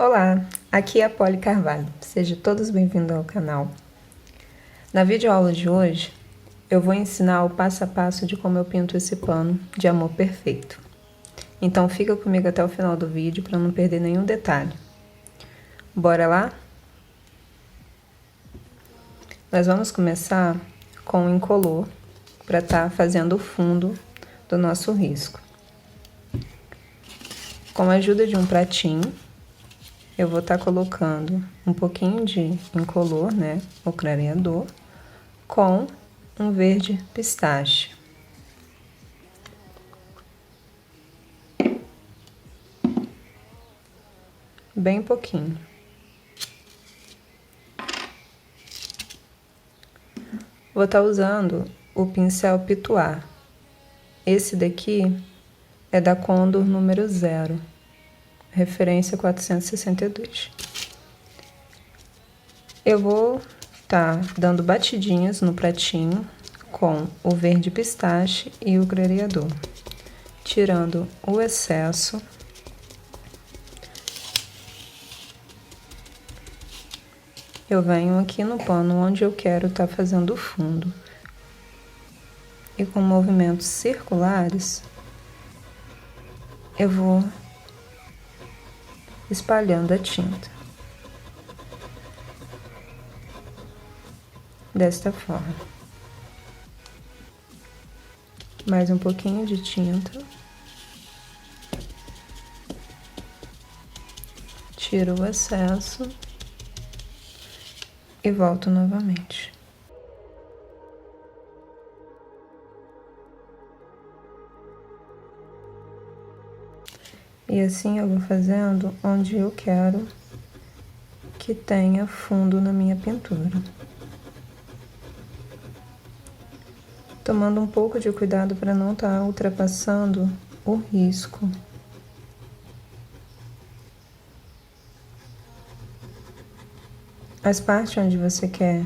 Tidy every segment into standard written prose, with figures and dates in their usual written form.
Olá, aqui é a Polly Carvalho, sejam todos bem-vindos ao canal. Na videoaula de hoje, eu vou ensinar o passo a passo de como eu pinto esse pano de amor perfeito. Então fica comigo até o final do vídeo para não perder nenhum detalhe. Bora lá? Nós vamos começar com o incolor para estar fazendo o fundo do nosso risco. Com a ajuda de um pratinho, eu vou estar colocando um pouquinho de incolor, né, o clareador, com um verde pistache. Bem pouquinho. Vou estar usando o pincel Pituar. Esse daqui é da Condor número 0, referência 462. Eu vou estar dando batidinhas no pratinho com o verde pistache e o clareador, tirando o excesso. Eu venho aqui no pano onde eu quero estar fazendo o fundo. E com movimentos circulares, eu vou espalhando a tinta. Desta forma. Mais um pouquinho de tinta. Tiro o excesso. E volto novamente. E assim eu vou fazendo onde eu quero que tenha fundo na minha pintura. Tomando um pouco de cuidado para não estar ultrapassando o risco. As partes onde você quer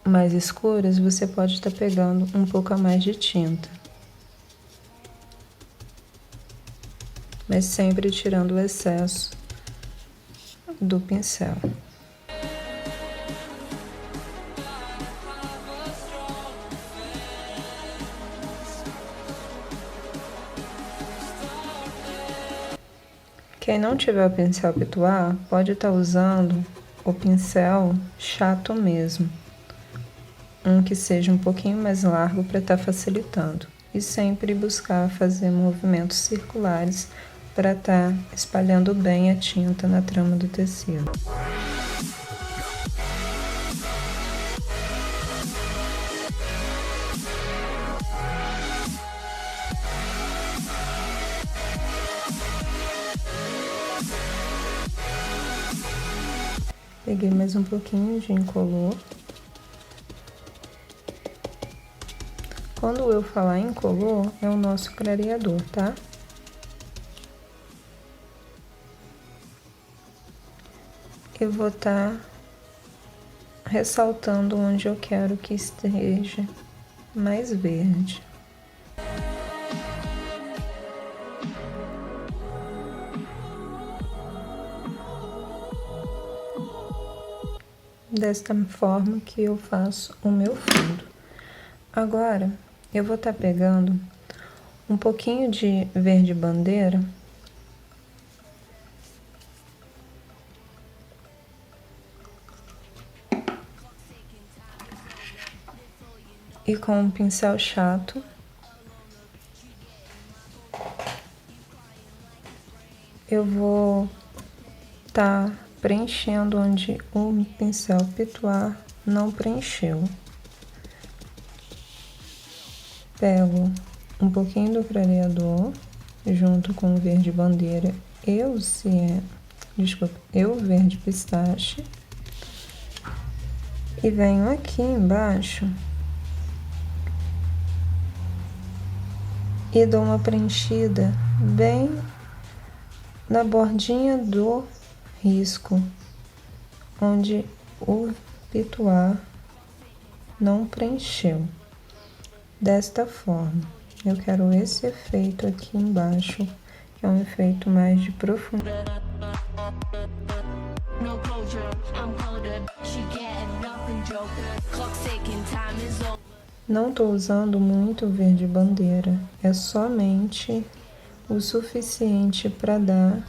mais escuras, você pode estar pegando um pouco a mais de tinta. Mas sempre tirando o excesso do pincel. Quem não tiver o pincel Pituar, pode estar usando o pincel chato mesmo. Um que seja um pouquinho mais largo para estar facilitando. E sempre buscar fazer movimentos circulares para estar espalhando bem a tinta na trama do tecido. Peguei mais um pouquinho de incolor. Quando eu falar incolor, é o nosso clareador, tá? Eu vou estar ressaltando onde eu quero que esteja mais verde. Desta forma que eu faço o meu fundo. Agora, eu vou estar pegando um pouquinho de verde bandeira e com um pincel chato eu vou estar preenchendo onde o pincel Pituar não preencheu. Pego um pouquinho do clareador junto com o verde bandeira e o verde pistache e venho aqui embaixo e dou uma preenchida bem na bordinha do risco, onde o Pituar não preencheu. Desta forma, eu quero esse efeito aqui embaixo que é um efeito mais de profundidade. Não estou usando muito verde bandeira, é somente o suficiente para dar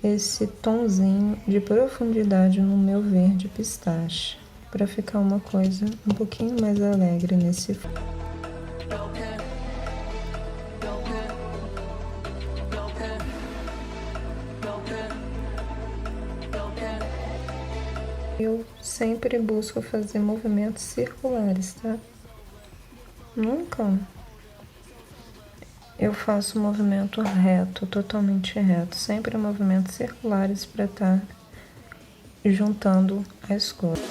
esse tonzinho de profundidade no meu verde pistache, para ficar uma coisa um pouquinho mais alegre nesse fundo. Eu sempre busco fazer movimentos circulares, tá? Nunca eu faço movimento reto, totalmente reto. Sempre movimentos circulares para estar juntando as cores.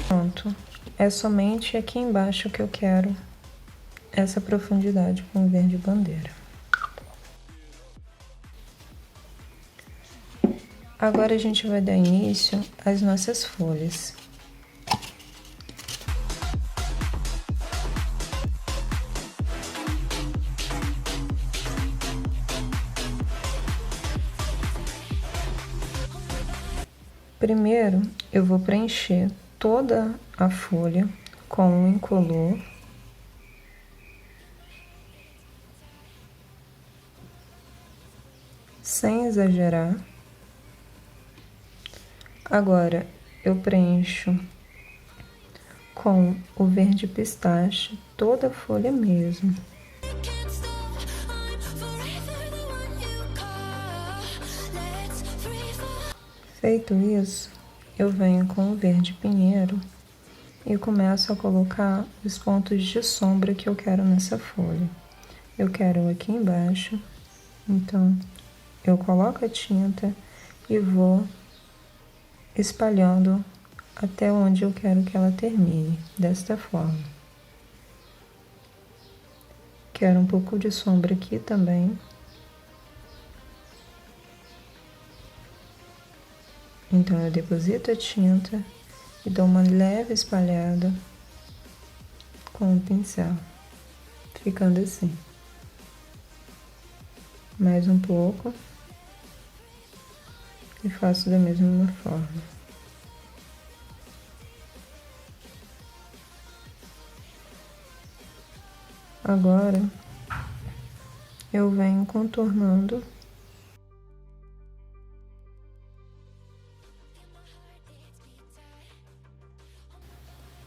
Pronto. É somente aqui embaixo que eu quero essa profundidade com verde bandeira. Agora a gente vai dar início às nossas folhas. Primeiro, eu vou preencher toda a folha com um incolor. Sem exagerar. Agora, eu preencho com o verde pistache toda a folha mesmo. Feito isso, eu venho com o verde pinheiro e começo a colocar os pontos de sombra que eu quero nessa folha. Eu quero aqui embaixo, então eu coloco a tinta e vou espalhando até onde eu quero que ela termine, desta forma. Quero um pouco de sombra aqui também. Então, eu deposito a tinta e dou uma leve espalhada com o pincel, ficando assim. Mais um pouco e faço da mesma forma. Agora, eu venho contornando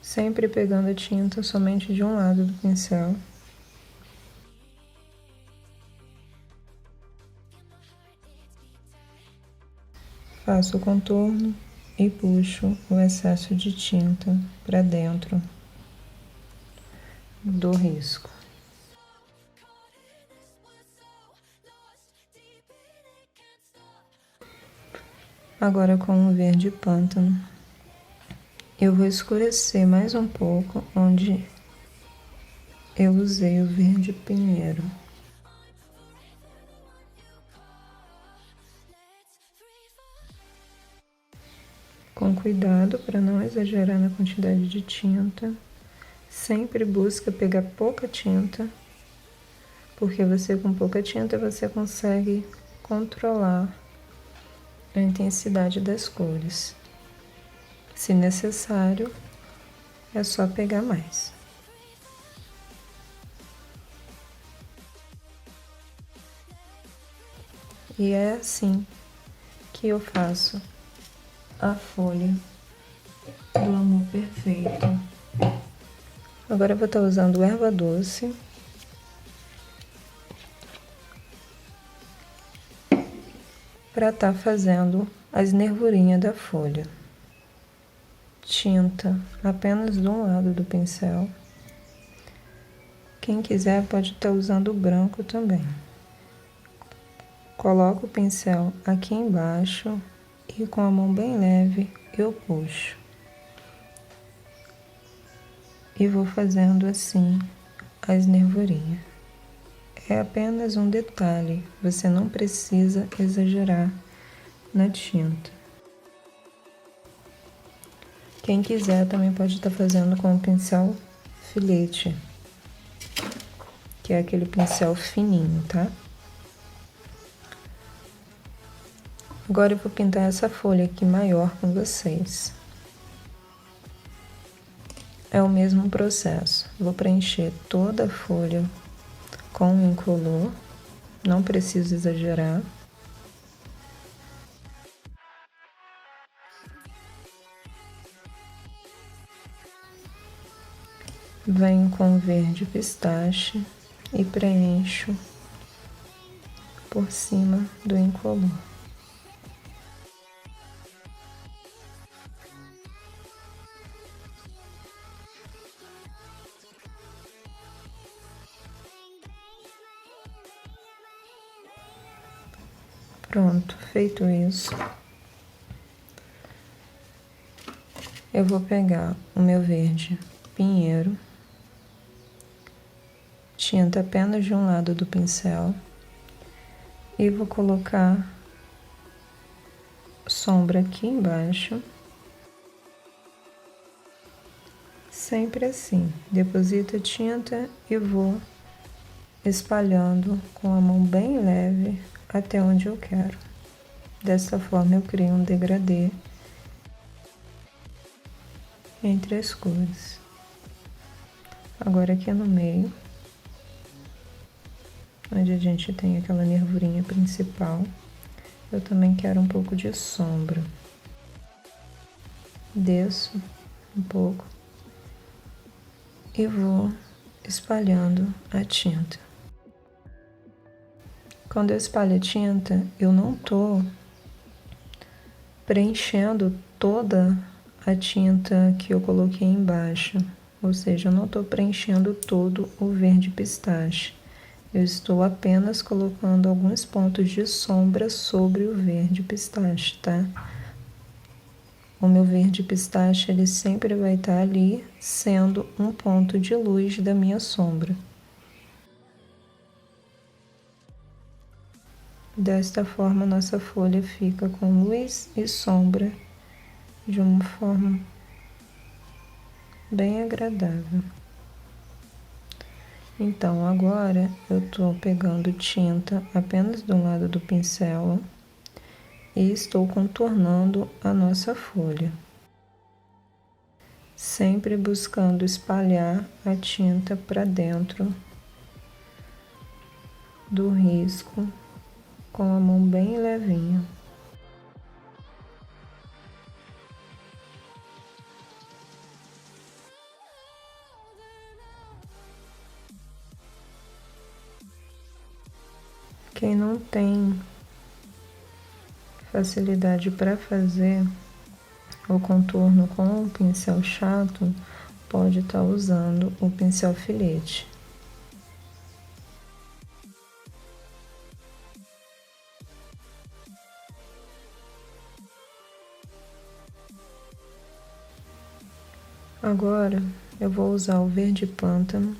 sempre pegando a tinta somente de um lado do pincel. Faço o contorno e puxo o excesso de tinta para dentro do risco. Agora, com o verde pântano, eu vou escurecer mais um pouco onde eu usei o verde pinheiro. Com cuidado para não exagerar na quantidade de tinta. Sempre busca pegar pouca tinta, porque você com pouca tinta você consegue controlar a intensidade das cores. Se necessário, é só pegar mais. E é assim que eu faço a folha do amor perfeito. Agora eu vou estar usando erva doce. Para estar fazendo as nervurinhas da folha. Tinta apenas de um lado do pincel. Quem quiser pode estar usando o branco também. Coloco o pincel aqui embaixo e com a mão bem leve eu puxo. E vou fazendo assim as nervurinhas. É apenas um detalhe, você não precisa exagerar na tinta. Quem quiser também pode estar fazendo com o pincel filete, que é aquele pincel fininho, tá? Agora eu vou pintar essa folha aqui maior com vocês. É o mesmo processo. Vou preencher toda a folha com o incolor, não preciso exagerar. Venho com verde pistache e preencho por cima do incolor. Pronto, feito isso, eu vou pegar o meu verde pinheiro, tinta apenas de um lado do pincel e vou colocar sombra aqui embaixo, sempre assim, deposito a tinta e vou espalhando com a mão bem leve até onde eu quero. Dessa forma eu crio um degradê entre as cores. Agora aqui no meio, onde a gente tem aquela nervurinha principal, eu também quero um pouco de sombra. Desço um pouco e vou espalhando a tinta. Quando eu espalho a tinta, eu não tô preenchendo toda a tinta que eu coloquei embaixo, ou seja, eu não tô preenchendo todo o verde pistache. Eu estou apenas colocando alguns pontos de sombra sobre o verde pistache, tá? O meu verde pistache, ele sempre vai estar ali, sendo um ponto de luz da minha sombra. Desta forma, nossa folha fica com luz e sombra de uma forma bem agradável. Então, agora eu tô pegando tinta apenas do lado do pincel e estou contornando a nossa folha, sempre buscando espalhar a tinta para dentro do risco com a mão bem levinha. Quem não tem facilidade para fazer o contorno com o pincel chato, pode estar usando o pincel filete. Agora eu vou usar o verde pântano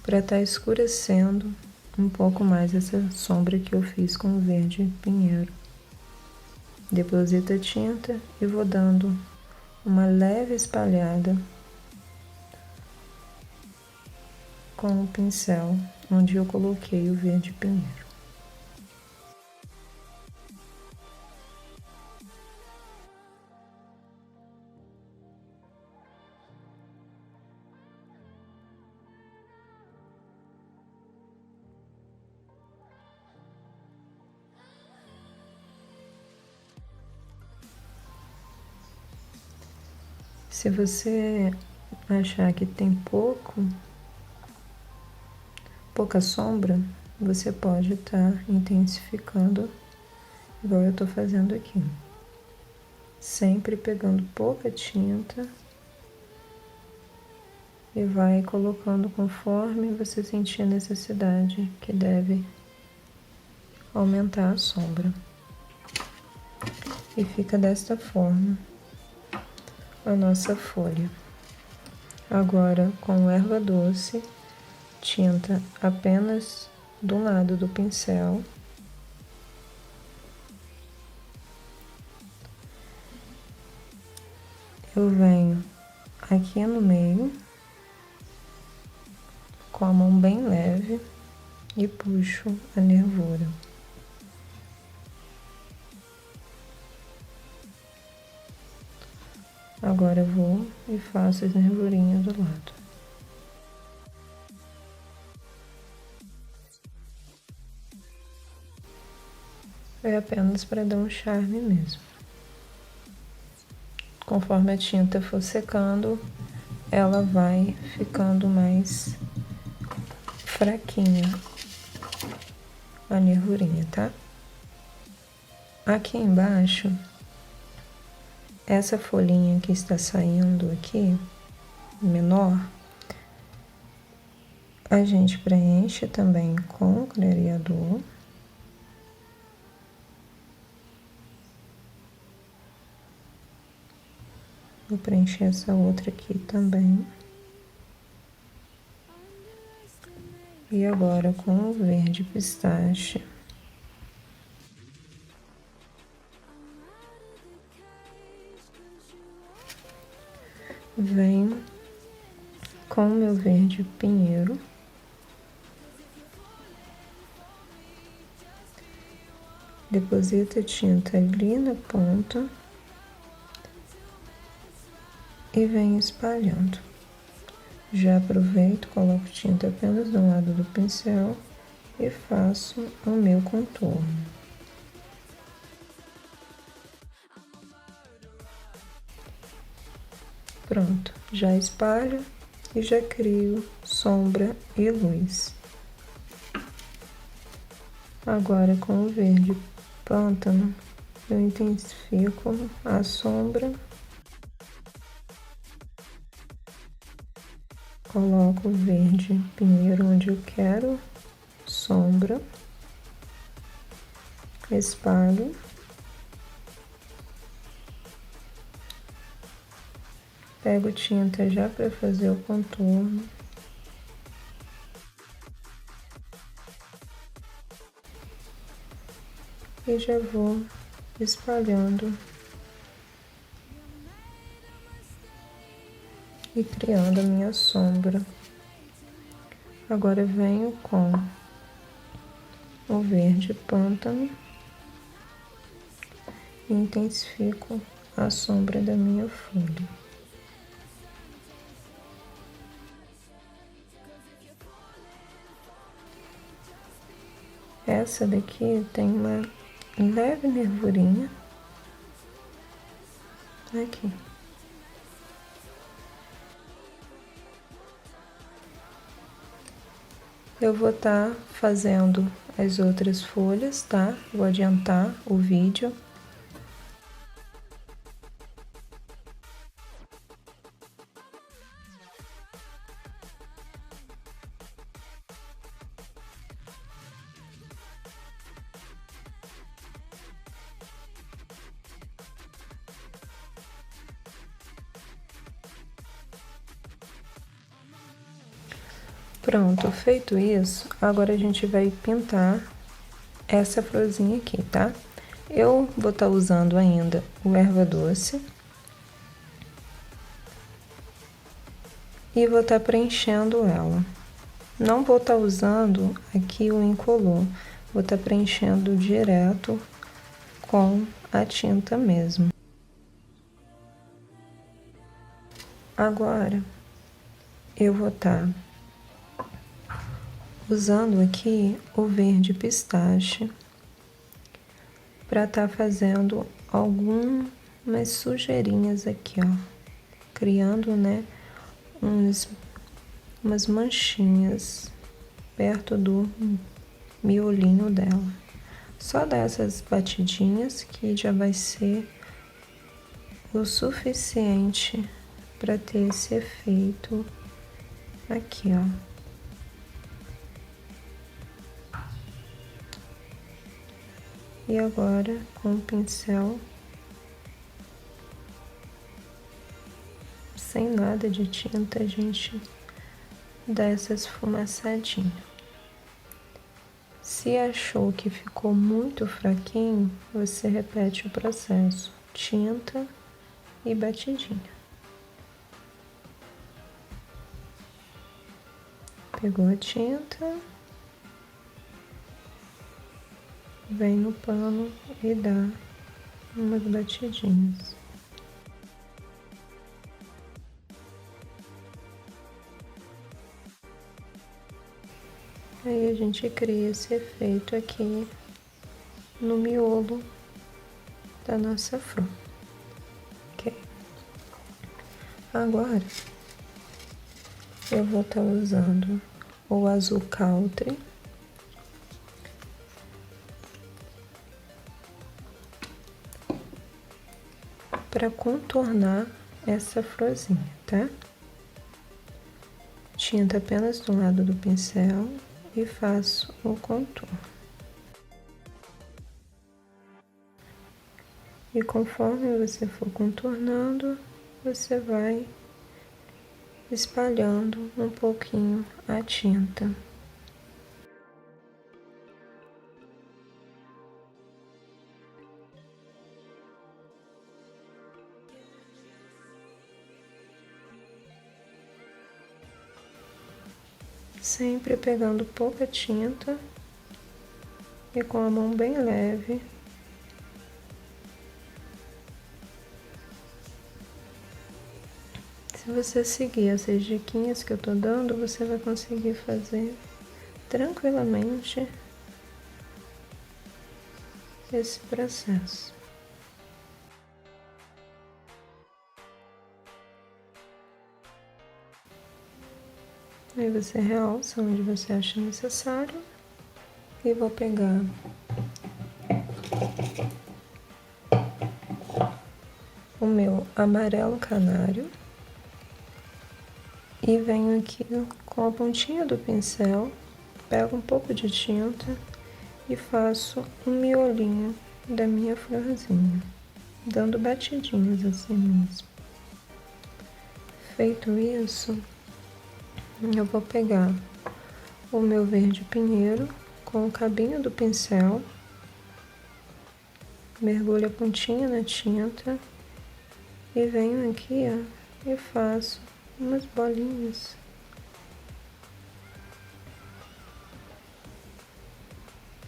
para estar escurecendo um pouco mais essa sombra que eu fiz com o verde pinheiro. Deposito a tinta e vou dando uma leve espalhada com o pincel onde eu coloquei o verde pinheiro. Se você achar que tem pouca sombra, você pode estar intensificando, igual eu estou fazendo aqui. Sempre pegando pouca tinta e vai colocando conforme você sentir a necessidade, que deve aumentar a sombra. E fica desta forma a nossa folha. Agora, com erva doce, tinta apenas do lado do pincel, eu venho aqui no meio, com a mão bem leve e puxo a nervura. Agora eu vou e faço as nervurinhas do lado. É apenas para dar um charme mesmo. Conforme a tinta for secando, ela vai ficando mais fraquinha, a nervurinha, tá? Aqui embaixo, essa folhinha que está saindo aqui, menor, a gente preenche também com clareador. Vou preencher essa outra aqui também. E agora com o verde pistache. Venho com o meu verde pinheiro. Deposito a tinta ali na ponta. E venho espalhando. Já aproveito, coloco tinta apenas do lado do pincel e faço o meu contorno. Pronto, já espalho e já crio sombra e luz. Agora com o verde pântano, eu intensifico a sombra. Coloco o verde pinheiro onde eu quero sombra. Espalho. Pego tinta já para fazer o contorno. E já vou espalhando e criando a minha sombra. Agora venho com o verde pântano e intensifico a sombra da minha folha. Essa daqui tem uma leve nervurinha aqui. Eu vou estar fazendo as outras folhas, tá? Vou adiantar o vídeo. Pronto, feito isso, agora a gente vai pintar essa florzinha aqui, tá? Eu vou estar usando ainda o erva doce. E vou estar preenchendo ela. Não vou estar usando aqui o incolor, vou estar preenchendo direto com a tinta mesmo. Agora, eu vou estar usando aqui o verde pistache para estar fazendo algumas sujeirinhas aqui, ó, criando, né, umas manchinhas perto do miolinho dela. Só dar essas batidinhas que já vai ser o suficiente para ter esse efeito aqui, ó. E agora, com o pincel, sem nada de tinta, a gente dá essa esfumaçadinha. Se achou que ficou muito fraquinho, você repete o processo, tinta e batidinha. Pegou a tinta, vem no pano e dá umas batidinhas. Aí a gente cria esse efeito aqui no miolo da nossa flor, ok? Agora eu vou estar usando o azul country para contornar essa florzinha, tá? Tinta apenas do lado do pincel e faço o contorno. E conforme você for contornando, você vai espalhando um pouquinho a tinta. Sempre pegando pouca tinta e com a mão bem leve. Se você seguir essas diquinhas que eu tô dando, você vai conseguir fazer tranquilamente esse processo. Aí você realça onde você acha necessário. E vou pegar o meu amarelo canário e venho aqui com a pontinha do pincel, pego um pouco de tinta e faço um miolinho da minha florzinha, dando batidinhas assim mesmo. Feito isso, eu vou pegar o meu verde pinheiro com o cabinho do pincel, mergulho a pontinha na tinta e venho aqui, ó, e faço umas bolinhas.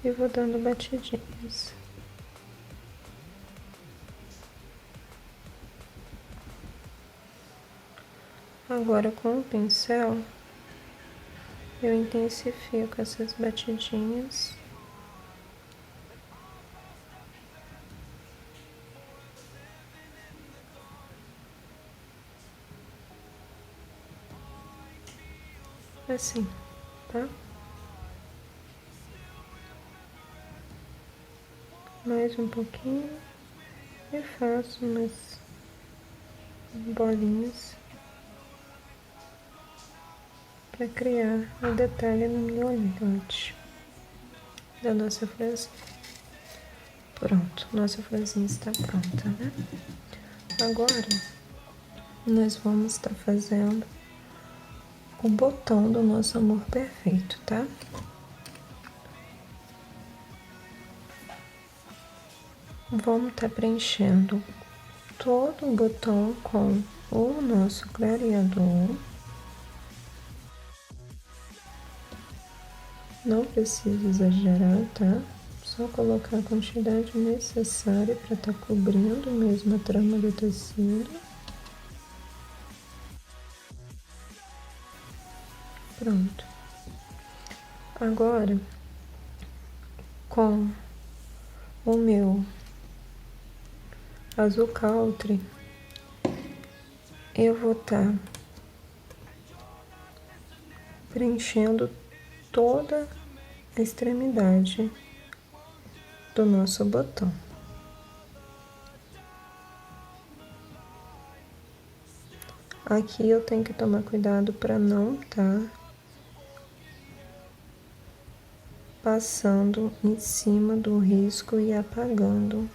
E vou dando batidinhas. Agora com o pincel, eu intensifico essas batidinhas. Assim, tá? Mais um pouquinho e faço umas bolinhas para criar o detalhe no miolete da nossa florzinha. Pronto, nossa florzinha está pronta, né? Agora, nós vamos estar fazendo o botão do nosso amor perfeito, tá? Vamos estar preenchendo todo o botão com o nosso clareador. Não precisa exagerar, tá? Só colocar a quantidade necessária para estar cobrindo mesmo a trama do tecido. Pronto. Agora, com o meu azul country, eu vou estar preenchendo toda a extremidade do nosso botão. Aqui eu tenho que tomar cuidado para não estar passando em cima do risco e apagando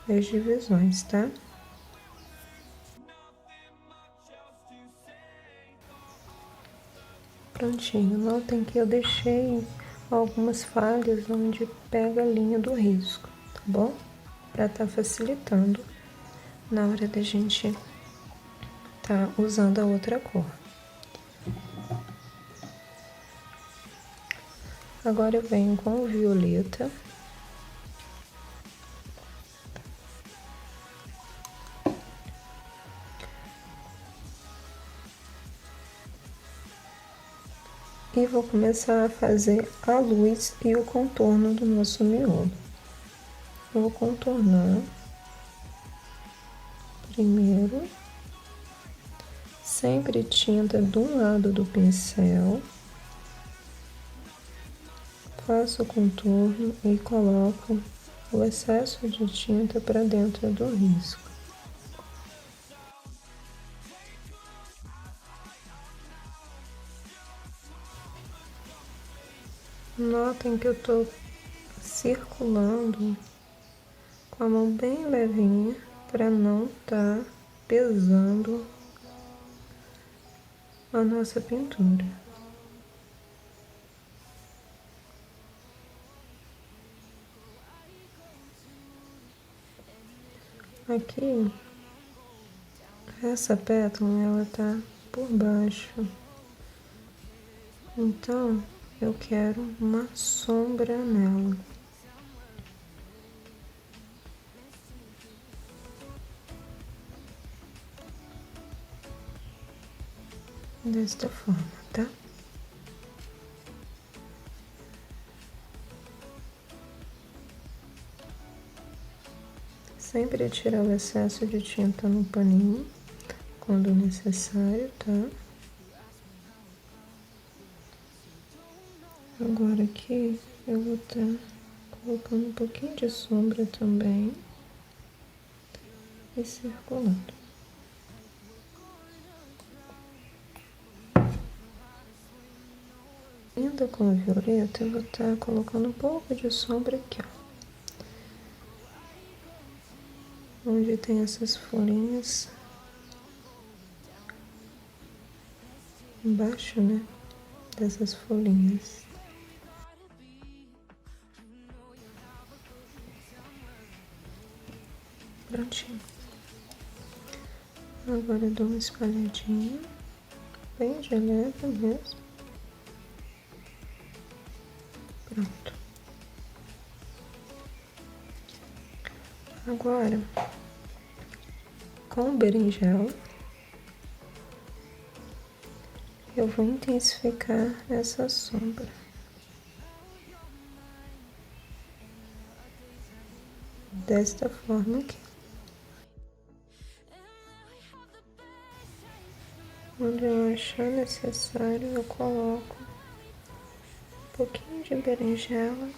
as divisões, tá? Prontinho, notem que eu deixei algumas falhas onde pega a linha do risco, tá bom? Para estar facilitando na hora da gente tá usando a outra cor. Agora eu venho com o violeta. E vou começar a fazer a luz e o contorno do nosso miolo. Eu vou contornar primeiro, sempre tinta de um lado do pincel, faço o contorno e coloco o excesso de tinta para dentro do risco. Notem que eu tô circulando com a mão bem levinha para não estar pesando a nossa pintura. Aqui, essa pétala, ela tá por baixo. Então, eu quero uma sombra nela. Desta forma, tá? Sempre tirar o excesso de tinta no paninho, quando necessário, tá? Agora aqui, eu vou estar colocando um pouquinho de sombra também e circulando. Ainda com o violeta, eu vou estar colocando um pouco de sombra aqui, ó. Onde tem essas folhinhas. Embaixo, né? Dessas folhinhas. Prontinho. Agora eu dou uma espalhadinha, bem de leve mesmo. Pronto. Agora, com o berinjela, eu vou intensificar essa sombra. Desta forma aqui. Onde eu achar necessário, eu coloco um pouquinho de berinjela.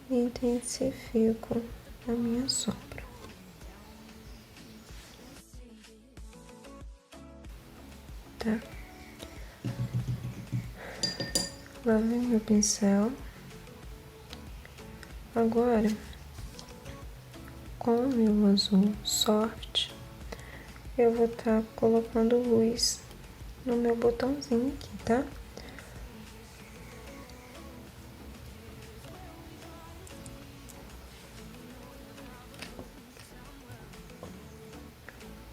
E intensifico a minha sombra. Tá? Lá vem meu pincel. Agora, com o meu azul soft, eu vou estar colocando luz no meu botãozinho aqui, tá?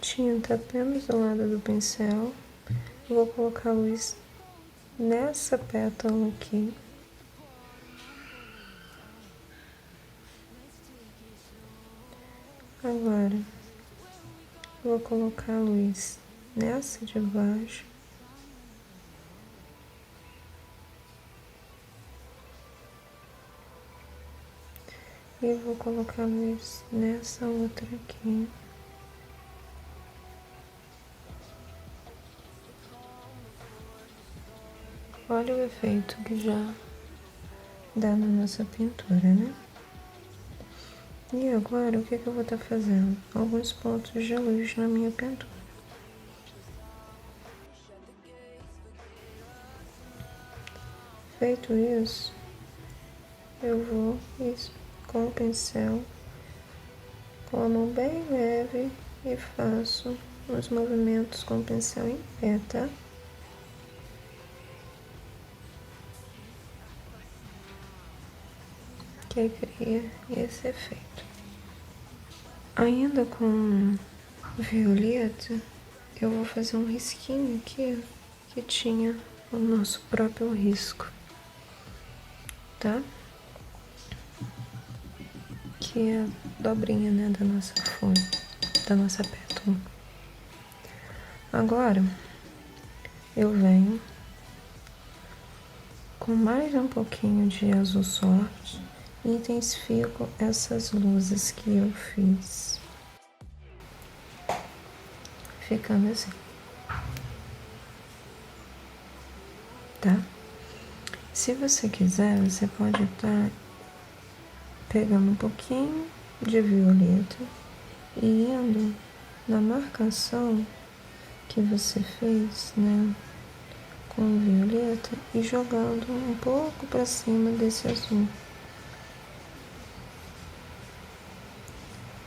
Tinta apenas do lado do pincel. Eu vou colocar luz nessa pétala aqui. Agora, vou colocar a luz nessa de baixo. E vou colocar a luz nessa outra aqui. Olha o efeito que já dá na nossa pintura, né? E agora, o que eu vou estar fazendo? Alguns pontos de luz na minha pintura. Feito isso, eu vou com o pincel, com a mão bem leve, e faço os movimentos com o pincel em pé, tá? Que aí cria esse efeito. Ainda com violeta, eu vou fazer um risquinho aqui, que tinha o nosso próprio risco, tá? Que é a dobrinha, né, da nossa folha, da nossa pétala. Agora, eu venho com mais um pouquinho de azul sorte e intensifico essas luzes que eu fiz, ficando assim, tá? Se você quiser, você pode estar pegando um pouquinho de violeta e indo na marcação que você fez, né, com o violeta e jogando um pouco para cima desse azul.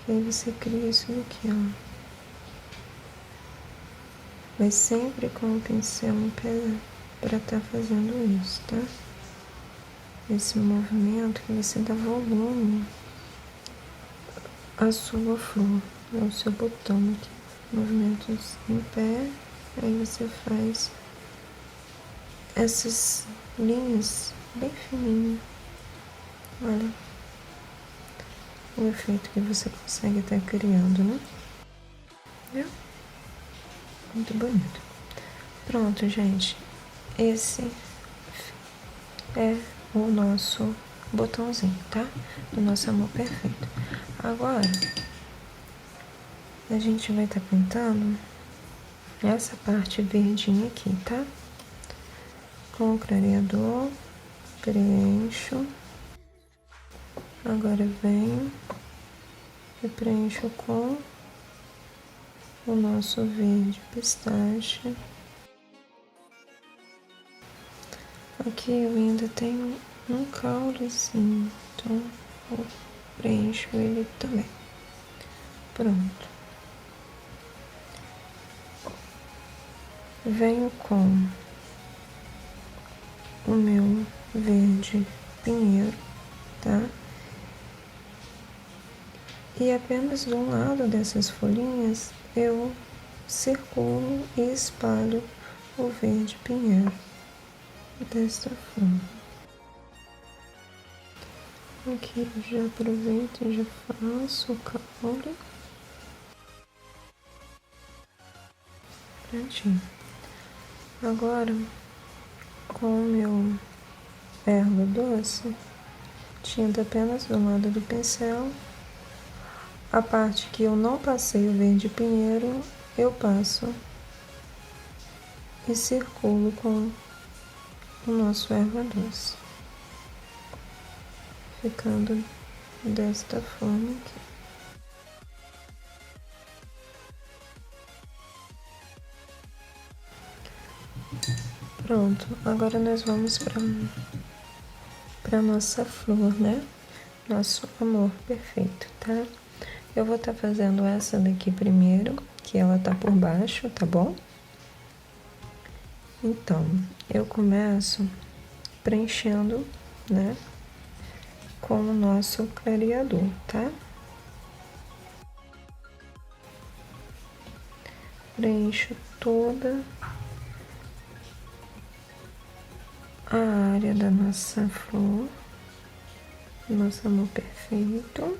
E aí você cria isso daqui, ó. Mas sempre com o pincel em pé para estar fazendo isso, tá? Esse movimento que você dá volume à sua flor, ao seu botão aqui. Movimentos em pé, aí você faz essas linhas bem fininhas. Olha o efeito que você consegue estar criando, né? Viu? Muito bonito. Pronto, gente. Esse é o nosso botãozinho, tá? Do nosso amor perfeito. Agora, a gente vai estar pintando essa parte verdinha aqui, tá? Com o clareador, preencho. Agora venho e preencho com o nosso verde pistache. Aqui eu ainda tenho um caulezinho, então eu preencho ele também. Pronto. Venho com o meu verde pinheiro, tá? E apenas do lado dessas folhinhas eu circulo e espalho o verde pinheiro desta forma. Aqui eu já aproveito e já faço o caule. Prontinho. Agora, com o meu erva doce, tinta apenas do lado do pincel. A parte que eu não passei o verde pinheiro, eu passo e circulo com o nosso erva doce, ficando desta forma aqui. Pronto, agora nós vamos para nossa flor, né? Nosso amor perfeito, tá? Eu vou estar fazendo essa daqui primeiro, que ela tá por baixo, tá bom? Então, eu começo preenchendo, né, com o nosso clareador, tá? Preencho toda a área da nossa flor, nosso amor perfeito.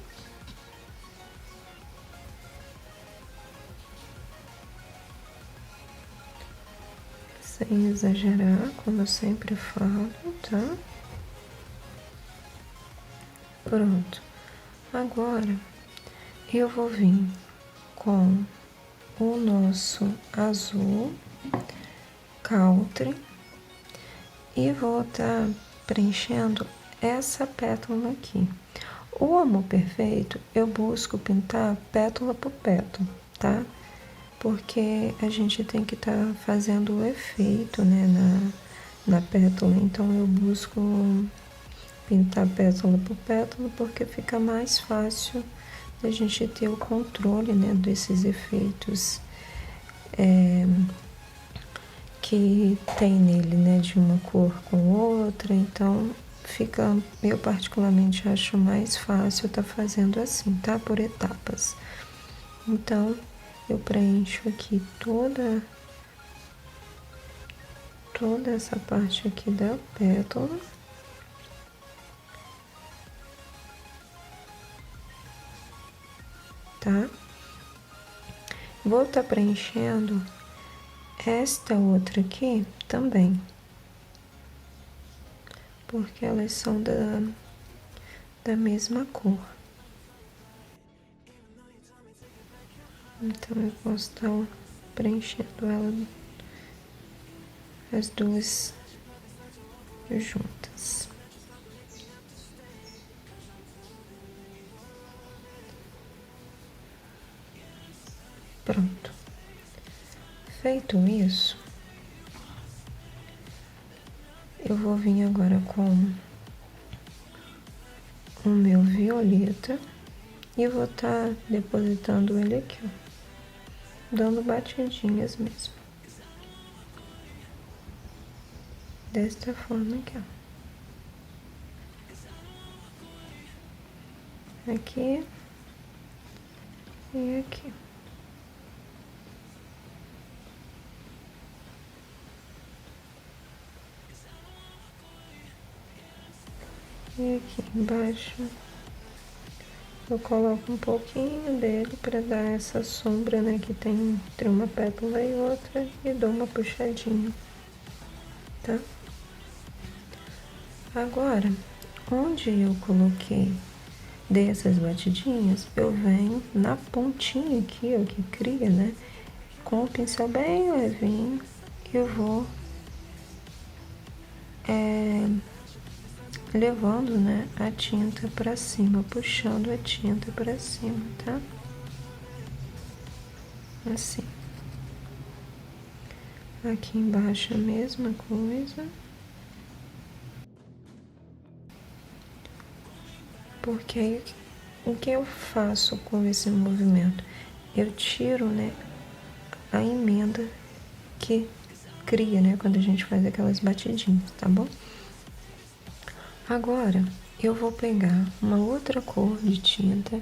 Sem exagerar, como eu sempre falo, tá? Pronto. Agora, eu vou vir com o nosso azul country e vou estar preenchendo essa pétala aqui. O amor perfeito, eu busco pintar pétala por pétala, tá? Porque a gente tem que estar fazendo o efeito, né, na pétala. Então, eu busco pintar pétala por pétala, porque fica mais fácil da gente ter o controle, né, desses efeitos que tem nele, né, de uma cor com outra. Então, fica, eu particularmente acho mais fácil estar fazendo assim, tá? Por etapas. Então, eu preencho aqui toda essa parte aqui da pétala. Tá? Vou estar preenchendo esta outra aqui também, porque elas são da mesma cor. Então, eu posso estar preenchendo ela, as duas juntas. Pronto. Feito isso, eu vou vir agora com o meu violeta e vou estar depositando ele aqui, ó, dando batidinhas mesmo. Desta forma aqui, ó. Aqui e aqui. E aqui embaixo eu coloco um pouquinho dele para dar essa sombra, né, que tem entre uma pétala e outra, e dou uma puxadinha, tá? Agora, onde eu coloquei, dei essas batidinhas, eu venho na pontinha aqui, ó, que cria, né, com o pincel bem levinho, eu vou levando, né, a tinta pra cima, puxando a tinta pra cima, tá? Assim. Aqui embaixo a mesma coisa. Porque aí, o que eu faço com esse movimento? Eu tiro, né, a emenda que cria, né, quando a gente faz aquelas batidinhas, tá bom? Agora, eu vou pegar uma outra cor de tinta,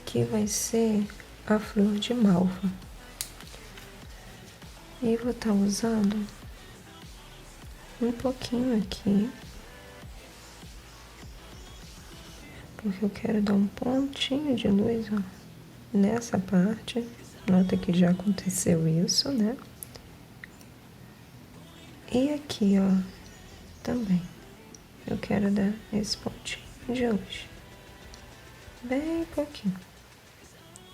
que vai ser a flor de malva. E vou estar usando um pouquinho aqui, porque eu quero dar um pontinho de luz, ó, nessa parte. Nota que já aconteceu isso, né? E aqui, ó, também. Eu quero dar esse pontinho de luz. Bem pouquinho,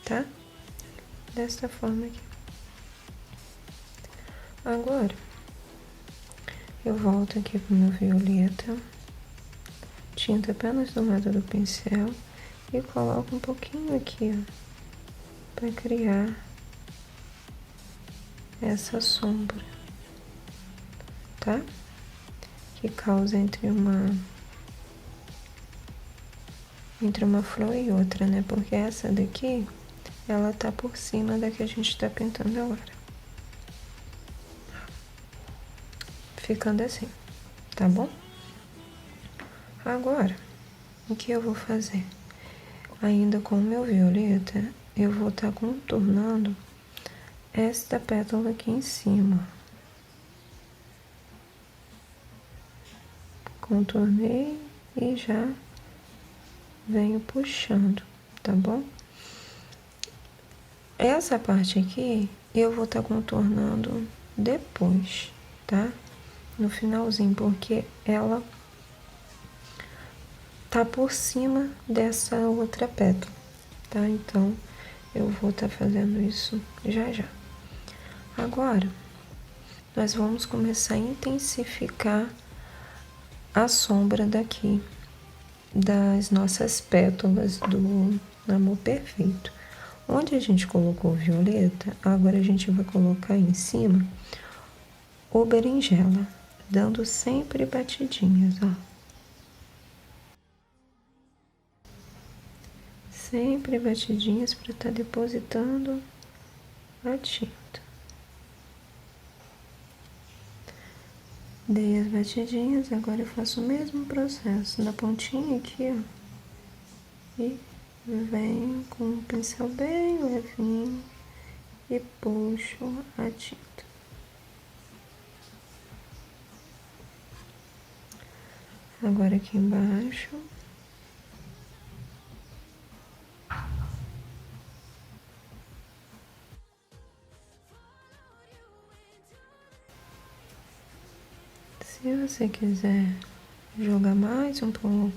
tá? Desta forma aqui. Agora, eu volto aqui pro meu violeta, tinta apenas do lado do pincel e coloco um pouquinho aqui, ó, pra criar essa sombra, tá? Que causa entre uma flor e outra, né? Porque essa daqui, ela tá por cima da que a gente tá pintando agora. Ficando assim, tá bom? Agora, o que eu vou fazer? Ainda com o meu violeta, eu vou estar contornando esta pétala aqui em cima. Contornei e já venho puxando, tá bom? Essa parte aqui eu vou estar contornando depois, tá? No finalzinho, porque ela tá por cima dessa outra pétala, tá? Então, eu vou estar fazendo isso já já. Agora, nós vamos começar a intensificar a sombra daqui, das nossas pétalas do Amor Perfeito. Onde a gente colocou o violeta, agora a gente vai colocar em cima o berinjela, dando sempre batidinhas, ó. Sempre batidinhas para estar depositando a tinta. Dei as batidinhas, agora eu faço o mesmo processo na pontinha aqui, ó. E venho com o pincel bem levinho e puxo a tinta. Agora aqui embaixo. Se você quiser jogar mais um pouco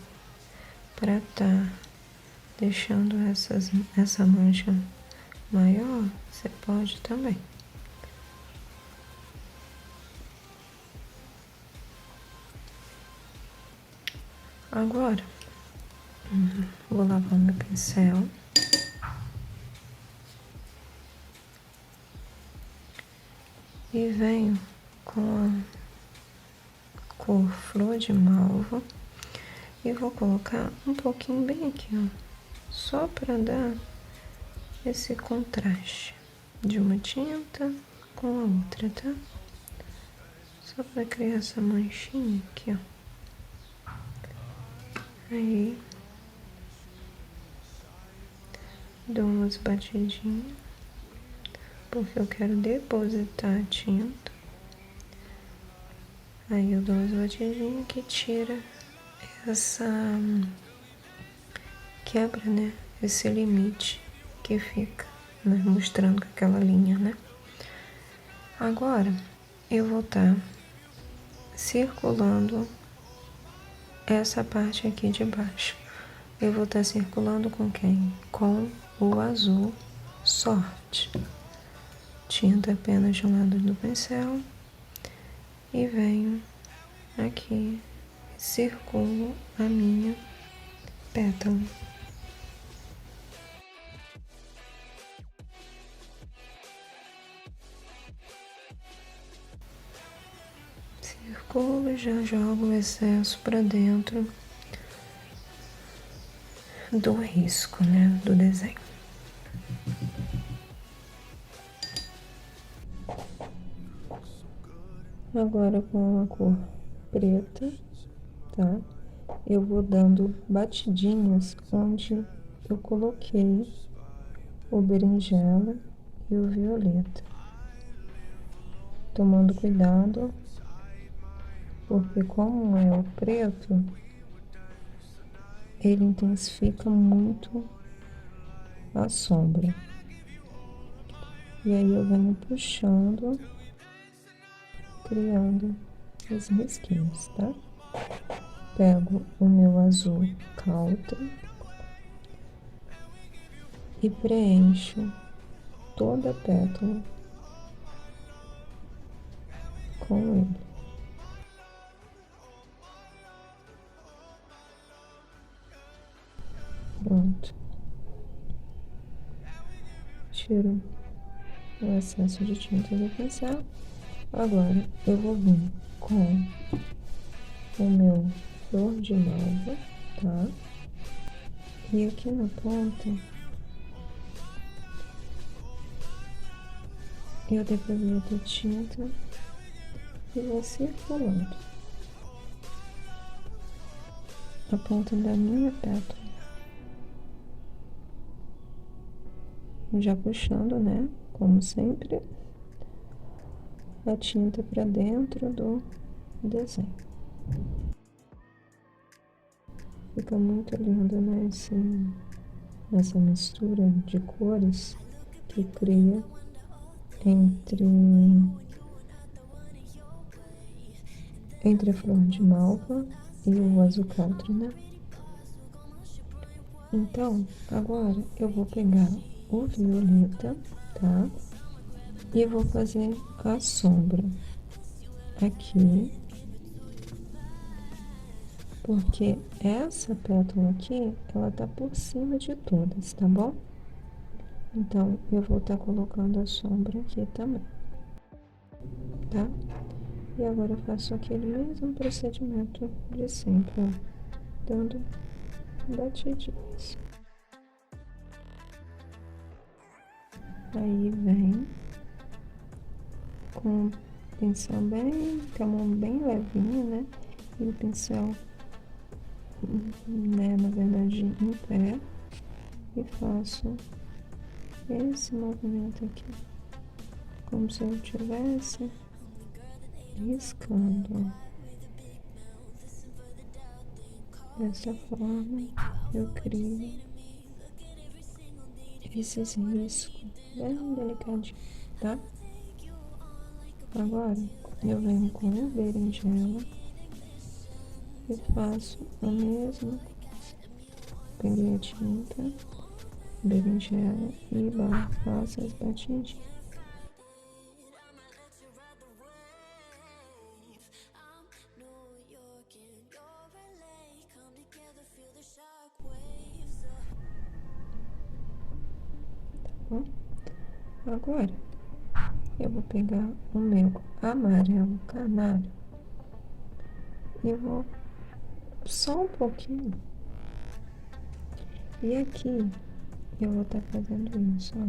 para tá deixando essa mancha maior, você pode também. Agora, vou lavar meu pincel. E venho com a cor Flor de Malva e vou colocar um pouquinho bem aqui, ó, só para dar esse contraste de uma tinta com a outra, tá? Só para criar essa manchinha aqui, ó. Aí, dou umas batidinhas, porque eu quero depositar a tinta. Aí eu dou umas batidinhas que tira essa quebra, né? Esse limite que fica, né? Mostrando aquela linha, né? Agora, eu vou estar circulando essa parte aqui de baixo. Eu vou estar circulando com quem? Com o azul Sorte. Tinta apenas de um lado do pincel. E venho aqui, circulo a minha pétala. Circulo e já jogo o excesso para dentro do risco, né, do desenho. Agora com a cor preta, tá? Eu vou dando batidinhas onde eu coloquei o berinjela e o violeta. Tomando cuidado, porque como é o preto, ele intensifica muito a sombra. E aí eu venho puxando, criando os risquinhos, tá? Pego o meu azul Caltra e preencho toda a pétala com ele. Pronto. Tiro o excesso de tinta do pincel. Agora eu vou vir com o meu Flor de Malva, tá? E aqui na ponta eu deposito a tinta e vou circulando a ponta da minha pétala. Já puxando, né? Como sempre, a tinta para dentro do desenho. Fica muito lindo, né? Essa mistura de cores que cria entre a flor de malva e o azul country, né? Então, agora eu vou pegar o violeta, tá? E vou fazer a sombra aqui, porque essa pétala aqui, ela tá por cima de todas, tá bom? Então, eu vou estar colocando a sombra aqui também, tá? E agora eu faço aquele mesmo procedimento de sempre, ó, dando batidinhas. Aí vem com o pincel com a mão bem levinha, né? E o pincel, né, na verdade, em pé. E faço esse movimento aqui. como se eu estivesse riscando. Dessa forma, eu crio esses riscos bem delicadinho, tá? Agora, eu venho com o berinjela e faço a mesma coisa. Peguei a tinta, berinjela e faço as batidinhas. Bom, agora eu vou pegar o meu amarelo canário e vou só um pouquinho. E aqui eu vou estar fazendo isso, ó.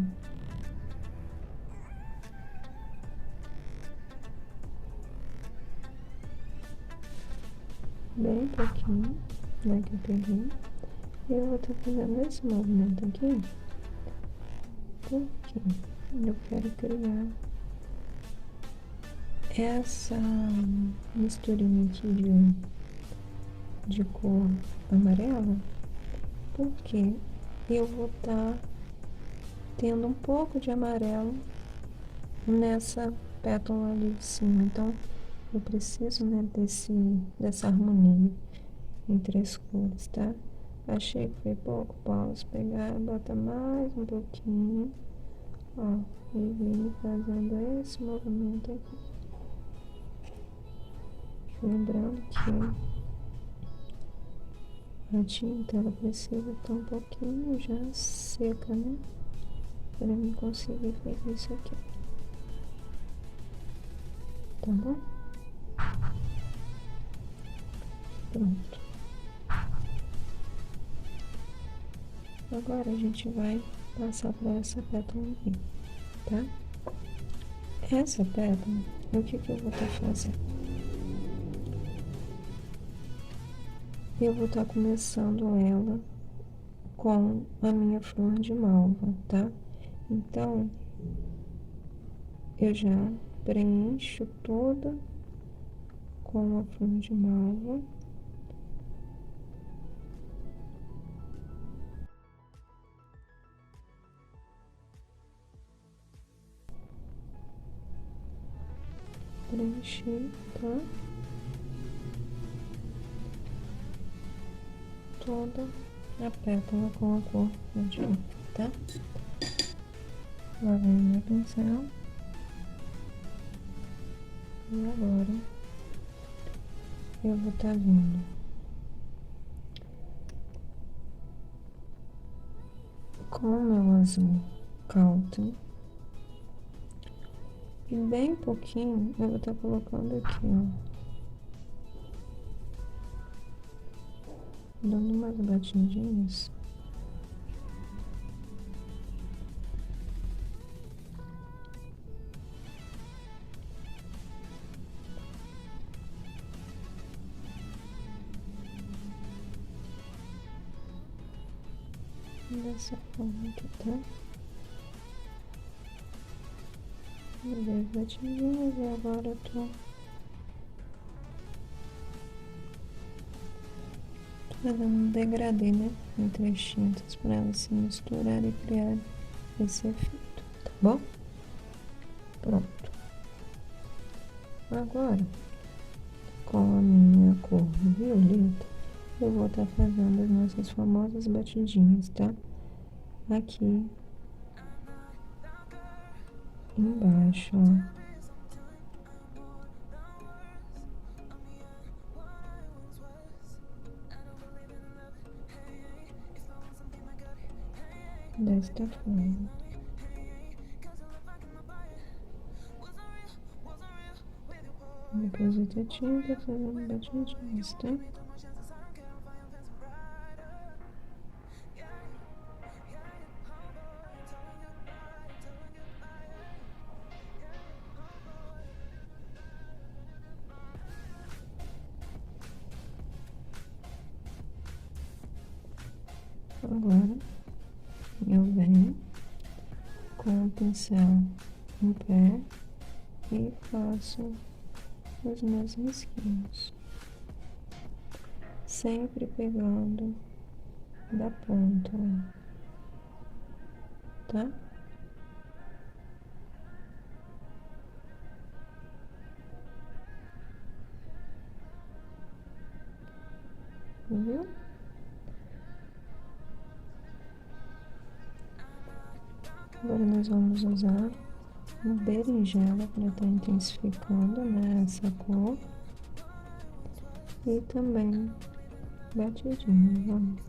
Bem pouquinho, né, que eu peguei. E eu vou estar fazendo esse movimento aqui, porque eu quero criar essa misturinha aqui de cor amarela, porque eu vou estar tendo um pouco de amarelo nessa pétala ali de cima. Então, eu preciso, né, dessa harmonia entre as cores, tá? Achei que foi pouco, posso pegar, bota mais um pouquinho, ó, e vim fazendo esse movimento aqui. Lembrando que a tinta, ela precisa estar um pouquinho já seca, né? Para mim conseguir fazer isso aqui. Tá bom? Pronto. Agora a gente vai passar para essa pétala aqui, tá? Essa pétala, o que eu vou estar fazendo? Eu vou estar começando ela com a minha flor de malva, tá? Então, eu já preencho toda com a flor de malva. Preenchi, tá? Toda a pétala com a cor de malva, tá? Lá vem o meu pincel. E agora eu vou estar vindo com o meu azul Calton. E bem pouquinho eu vou estar colocando aqui, ó. Dando umas batidinhas. Dessa forma aqui, tá? Dei as batidinhas e agora eu tô fazendo um degradê, né? Entre as tintas para elas se misturarem e criar esse efeito, tá bom? Pronto. Agora, com a minha cor violeta, eu vou estar fazendo as nossas famosas batidinhas, tá? Aqui embaixo, ó. Desta forma. Depois a tinta fazendo batidinhas, tá? Agora, eu venho com o pincel um pé e faço os meus risquinhos, sempre pegando da ponta, tá? Viu? Agora nós vamos usar uma berinjela para estar intensificando, né, essa cor. E também batidinho, vamos.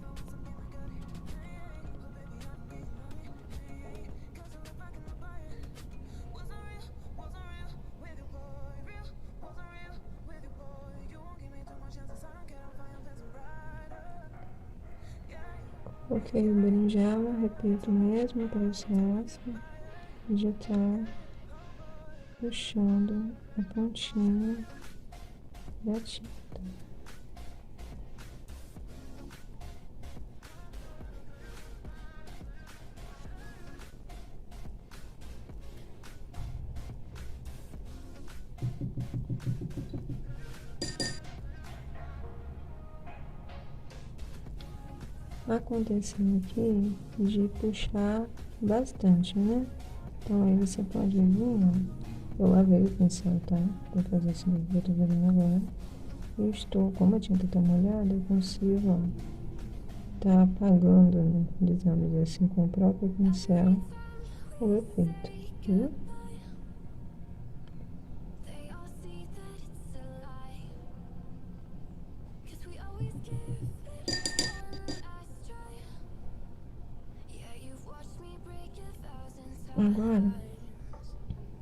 Coloquei o berinjela, repito o mesmo processo, já tá puxando a pontinha da tinta. Aconteceu aqui de puxar bastante, né? Então aí você pode vir, ó. Eu lavei o pincel, tá? Pra fazer esse vídeo que eu tô fazendo agora. Eu estou, como a tinta tá molhada, eu consigo, ó, tá apagando, né? Digamos assim, com o próprio pincel o efeito, viu? Agora,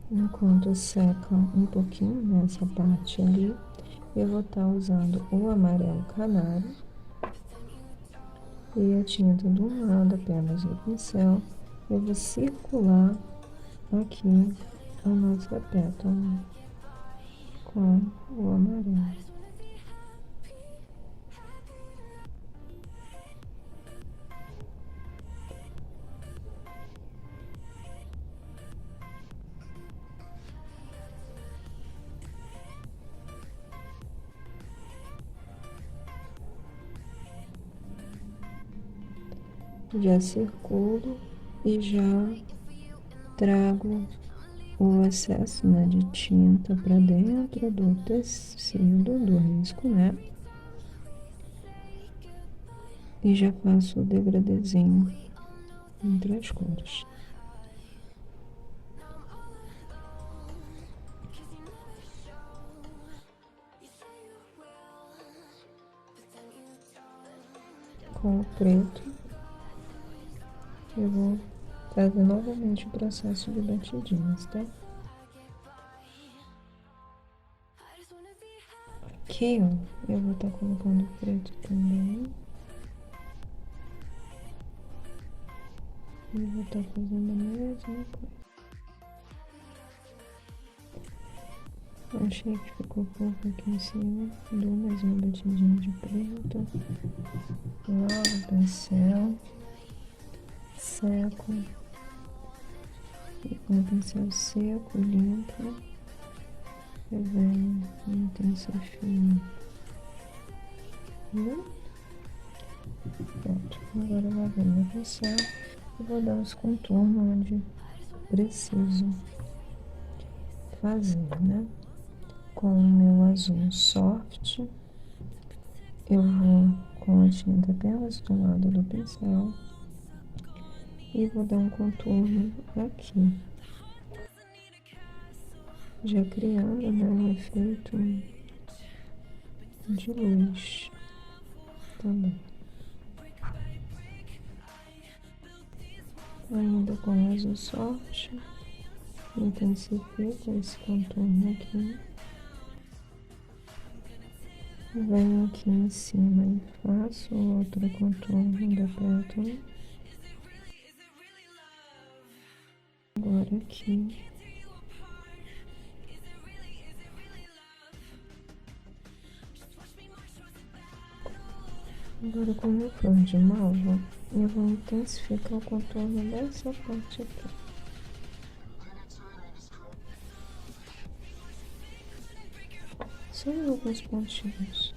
enquanto seca um pouquinho nessa parte ali, eu vou estar usando o amarelo canário e a tinta do lado apenas do pincel. Eu vou circular aqui a nossa pétala com o amarelo. Já circulo e já trago o excesso, né, de tinta para dentro do tecido do risco, né? E já faço o degradezinho entre as cores. Com o preto, eu vou fazer novamente o processo de batidinhas, tá? Aqui, ó, eu vou estar colocando o preto também. E vou estar fazendo a mesma coisa. Achei que ficou pouco aqui em cima. Dou mais uma batidinha de preto. Lavo o pincel. Seco. E com o pincel seco, limpo, eu venho intensifico. Pronto. Agora eu lavei meu pincel e vou dar os contornos onde preciso fazer, né? Com o meu azul soft, eu vou com a tinta apenas do lado do pincel e vou dar um contorno aqui, já criando, né, um efeito de luz também. Ainda com azul soft, intensifico esse contorno aqui. Venho aqui em cima e faço outro contorno da pétala. Agora aqui. Agora com o meu flor de malva, eu vou intensificar o contorno dessa parte aqui. só alguns pontinhos.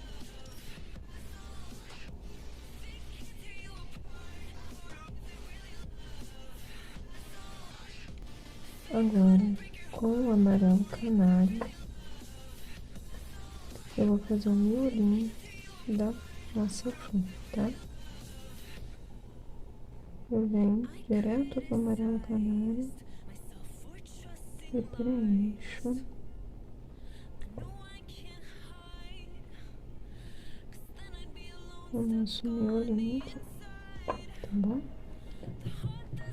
Agora, com o amarelo canário, eu vou fazer um miolinho da nossa flor, tá? Eu venho direto com o amarelo canário e preencho o nosso miolinho aqui, tá bom?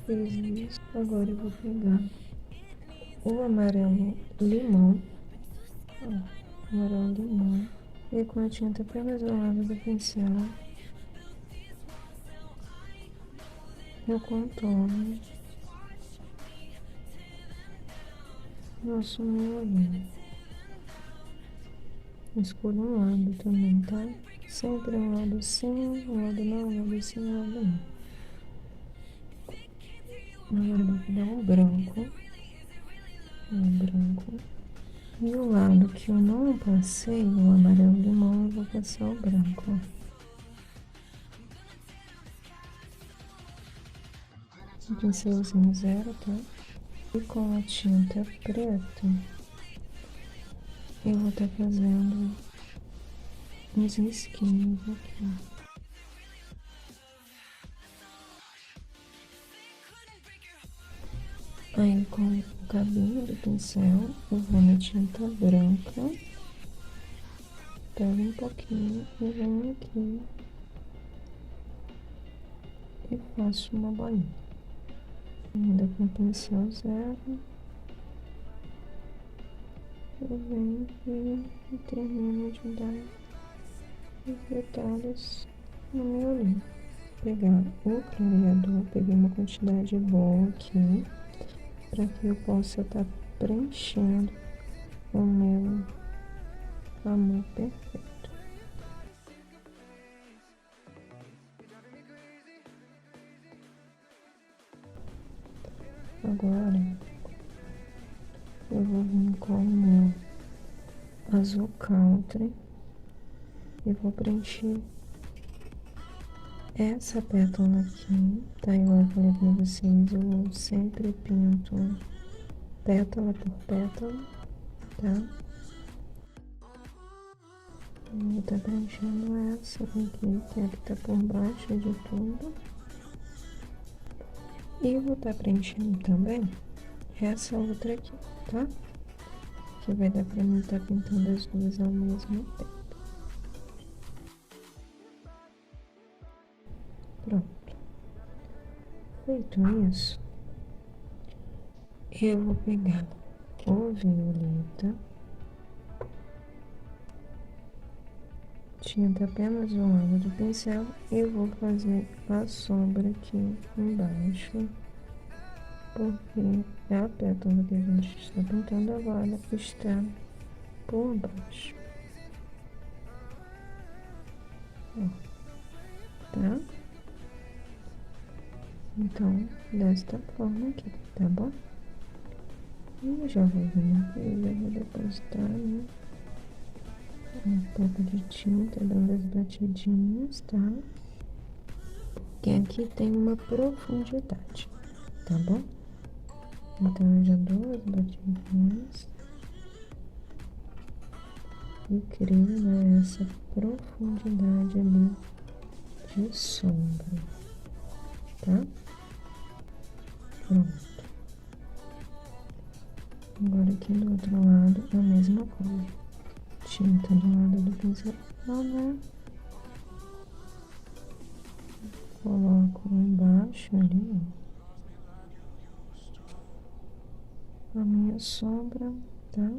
Fiz isso. Agora eu vou pegar o amarelo limão, ó, amarelo limão, e com a tinta apenas ao lado do pincel, eu contorno nosso miolinho. Escolho um lado também, tá? Sempre um lado sim, um lado não, um lado sim, um lado não. Agora eu vou pegar um branco. E o lado que eu não passei, o amarelo limão, eu vou passar o branco, ó. Um pincelzinho zero, tá? E com a tinta preta, eu vou estar fazendo uns risquinhos aqui. Aí, com o cabinho do pincel, eu vou na tinta branca, pego um pouquinho e venho aqui e faço uma bolinha. Ainda com o pincel zero, eu venho aqui e termino de dar os detalhes no meu olho. Pegar o clareador, peguei uma quantidade boa aqui, para que eu possa estar preenchendo o meu amor perfeito. Agora, eu vou vir com o meu azul country e vou preencher essa pétala aqui, tá? Igual eu falei pra vocês, eu sempre pinto pétala por pétala, tá? Eu vou estar preenchendo essa aqui, que é a que tá por baixo de tudo. E vou estar preenchendo também essa outra aqui, tá? Que vai dar pra mim estar pintando as duas ao mesmo tempo. Pronto. Feito isso, eu vou pegar o violeta, tinta apenas um lado do pincel, e eu vou fazer a sombra aqui embaixo, porque a pétala que a gente está pintando agora está por baixo. Ó, tá? Então, desta forma aqui, tá bom? E eu já vou vir aqui, já vou depositar, né, um pouco de tinta, dando as batidinhas, tá? Que aqui tem uma profundidade, tá bom? Então, eu já dou as batidinhas e crio, né, essa profundidade ali de sombra, tá? Pronto. Agora aqui do outro lado, a mesma coisa. Tinta do lado do pincel, né? Coloco embaixo ali, ó, a minha sombra, tá?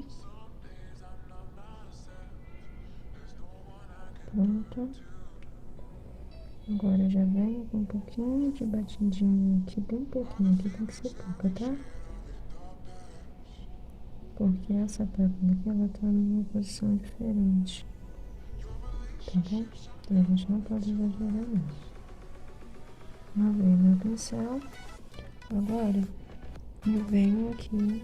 Pronto. Agora já venho com um pouquinho de batidinha aqui, bem pouquinho, aqui tem que ser pouca, tá? Porque essa pétala aqui, ela tá numa posição diferente, tá bom? Então a gente não pode exagerar não. Lavei meu pincel. Agora eu venho aqui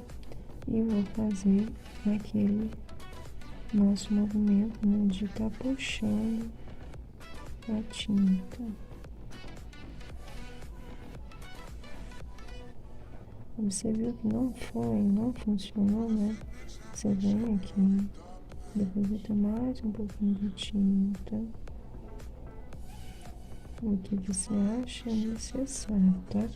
e vou fazer aquele nosso movimento, né, de estar puxando a tinta. Você viu que não funcionou, né? Você vem aqui, deposita mais um pouquinho de tinta, o que você acha necessário, tá?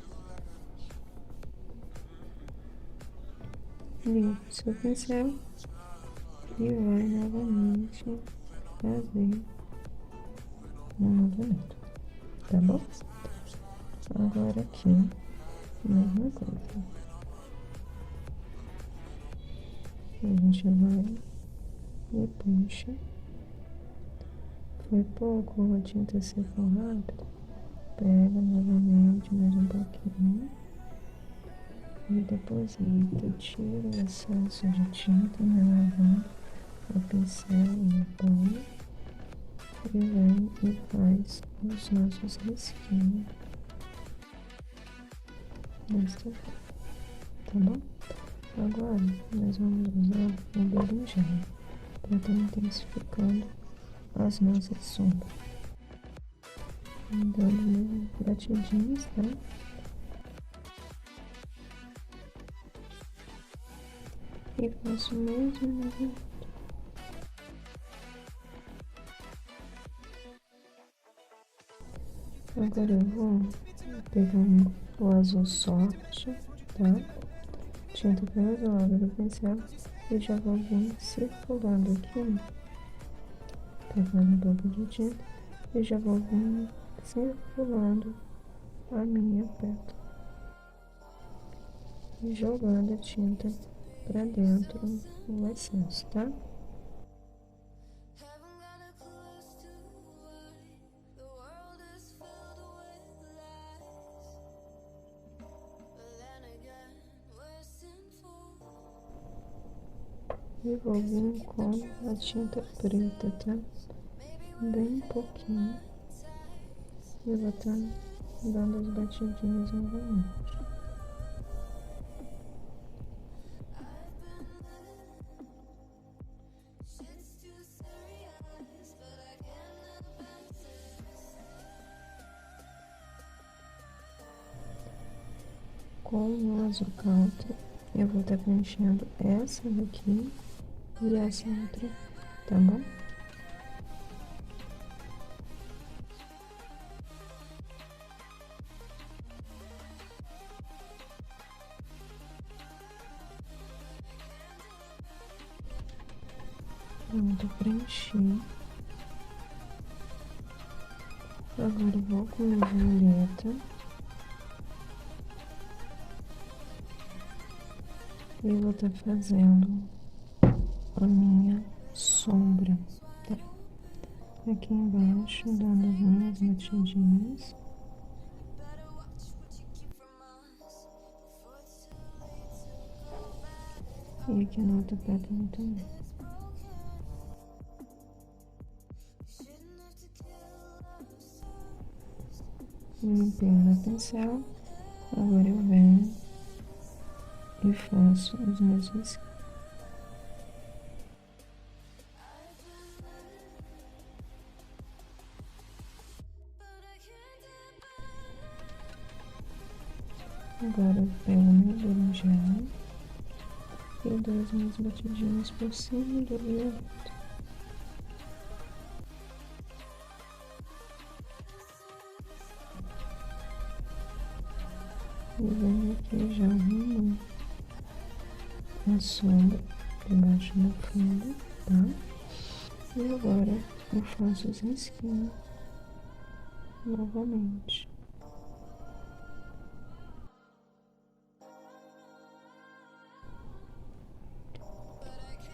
Limpa o seu pincel e vai novamente fazer o movimento, tá bom? Agora aqui, mesma coisa. A gente vai e puxa. Foi pouco, a tinta secou rápido. Pega novamente mais um pouquinho e deposita. Tira o excesso de tinta, né? Lavando o pincel e a palma. E vem e faz os nossos risquinhos desta forma, tá bom? Agora, nós vamos usar o berinjela para estar intensificando as nossas sombras. Dando batidinhas, tá? E faço o mesmo movimento. Agora eu vou pegar o azul sorte, tá? Tinta pela lado do pincel e já vou vir circulando aqui, pegando um pouco de tinta e já vou vir circulando a minha pétala e jogando a tinta pra dentro o excesso, tá? E vou vir com a tinta preta, tá? Bem pouquinho. E vou estar dando as batidinhas novamente. Com o azul canto, eu vou estar preenchendo essa daqui e essa outra, tá bom? Pronto, preenchi. Agora eu vou com a violeta e vou estar fazendo a minha sombra, tá? Aqui embaixo, dando as minhas batidinhas. E aqui na outra pétala também. Limpei meu pincel. Agora eu venho e faço os meus riscos. Agora eu pego meu berinjela e dou as minhas batidinhas por cima do violeta. E venho aqui já arrumo a sombra debaixo da fundo, tá? E agora eu faço os risquinhos novamente.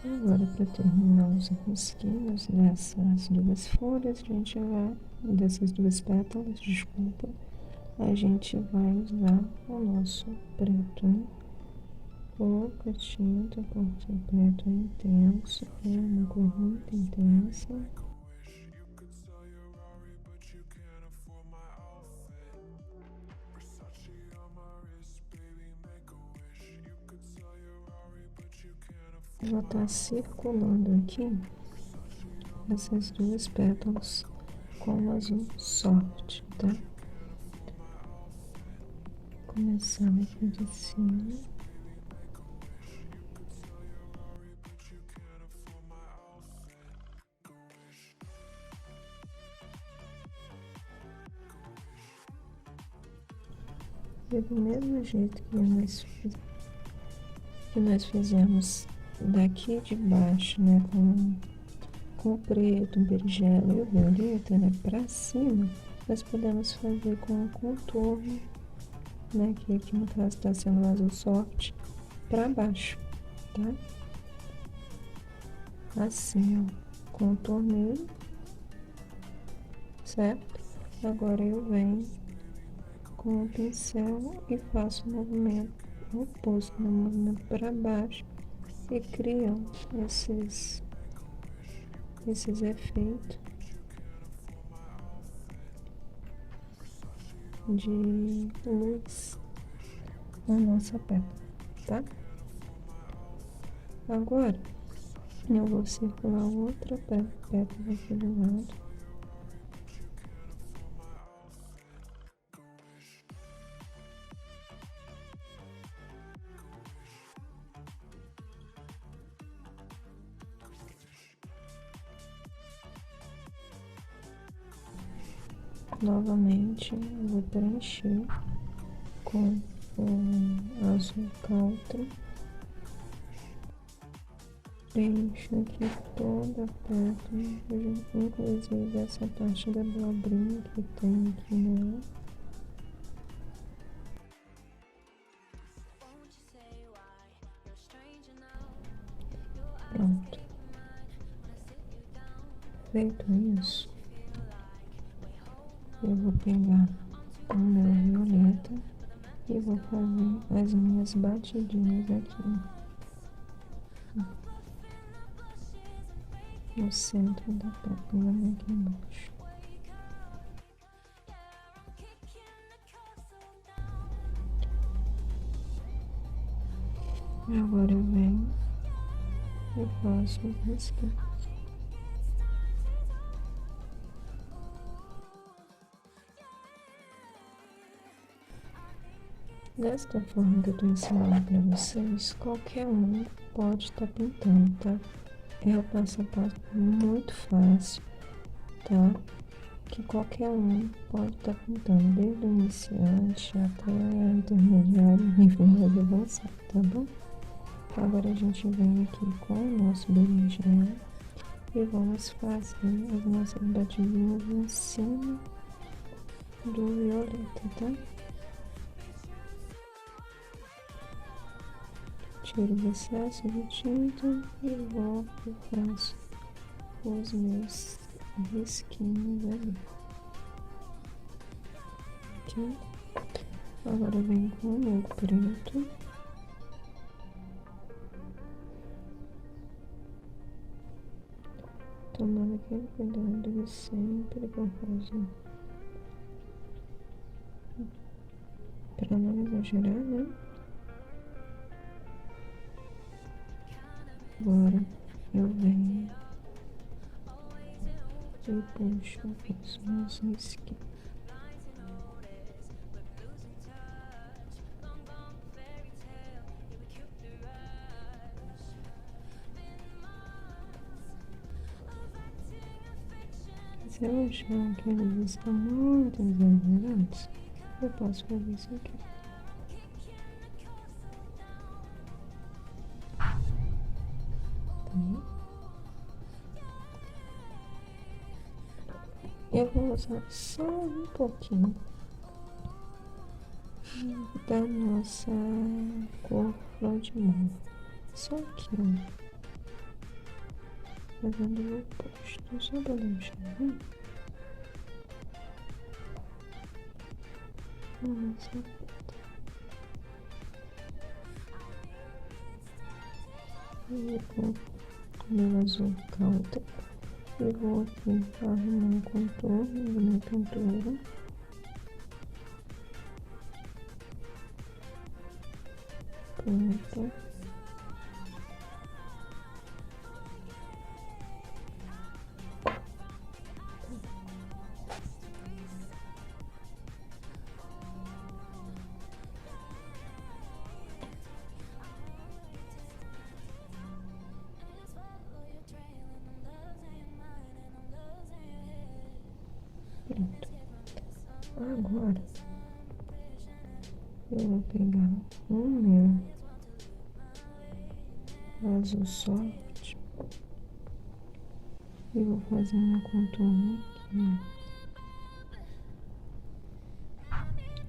Agora, para terminar os risquinhos dessas duas folhas, dessas duas pétalas, desculpa, a gente vai usar o nosso preto, né? Pouca tinta, porque o preto é intenso, é uma cor muito intensa. Vou estar circulando aqui essas duas pétalas com o azul soft, tá? Começando aqui de cima. E do mesmo jeito que nós fizemos daqui de baixo, né, com o preto, um berinjela e o violeta, né, pra cima, nós podemos fazer com o contorno, né, que aqui no caso tá sendo o azul soft, pra baixo, tá? Assim, ó, contornei, certo? Agora eu venho com o pincel e faço o movimento oposto, no movimento para baixo e crio esses efeitos de luz na nossa pétala, tá? Agora eu vou circular outra pétala aqui do lado. Novamente eu vou preencher com o azul country. Preencho aqui toda a pétala, inclusive essa parte da dobrinha que tem aqui nela. Pronto. Feito isso, eu vou pegar o meu violeta e vou fazer as minhas batidinhas aqui no centro da pétala, aqui embaixo. E agora eu venho e faço o risquinho. Desta forma que eu tô ensinando pra vocês, qualquer um pode estar pintando, tá? É o passo a passo muito fácil, tá? Que qualquer um pode estar pintando, desde o iniciante até o intermediário, nível mais avançado, tá bom? Agora a gente vem aqui com o nosso berinjela e vamos fazer as nossas batidinhas em cima do violeta, tá? Tiro o excesso de tinta e volto e faço os meus risquinhos ali. Ok? Agora eu venho com o meu preto. Tomando aquele cuidado de sempre que eu faço. Pra não exagerar, né? Agora eu venho e puxo os meus risquinhos. Se eu achar que eles estão muito exagerados, eu posso fazer isso aqui. Eu vou usar só um pouquinho da nossa cor flor de mel. Só aqui, ó. Fazendo o oposto, só pra deixar, né? Nossa. E com o meu azul calda, eu vou aqui arrumar o contorno da minha pintura. Pronto. Agora, eu vou pegar o meu azul soft e vou fazer meu contorno aqui, ó.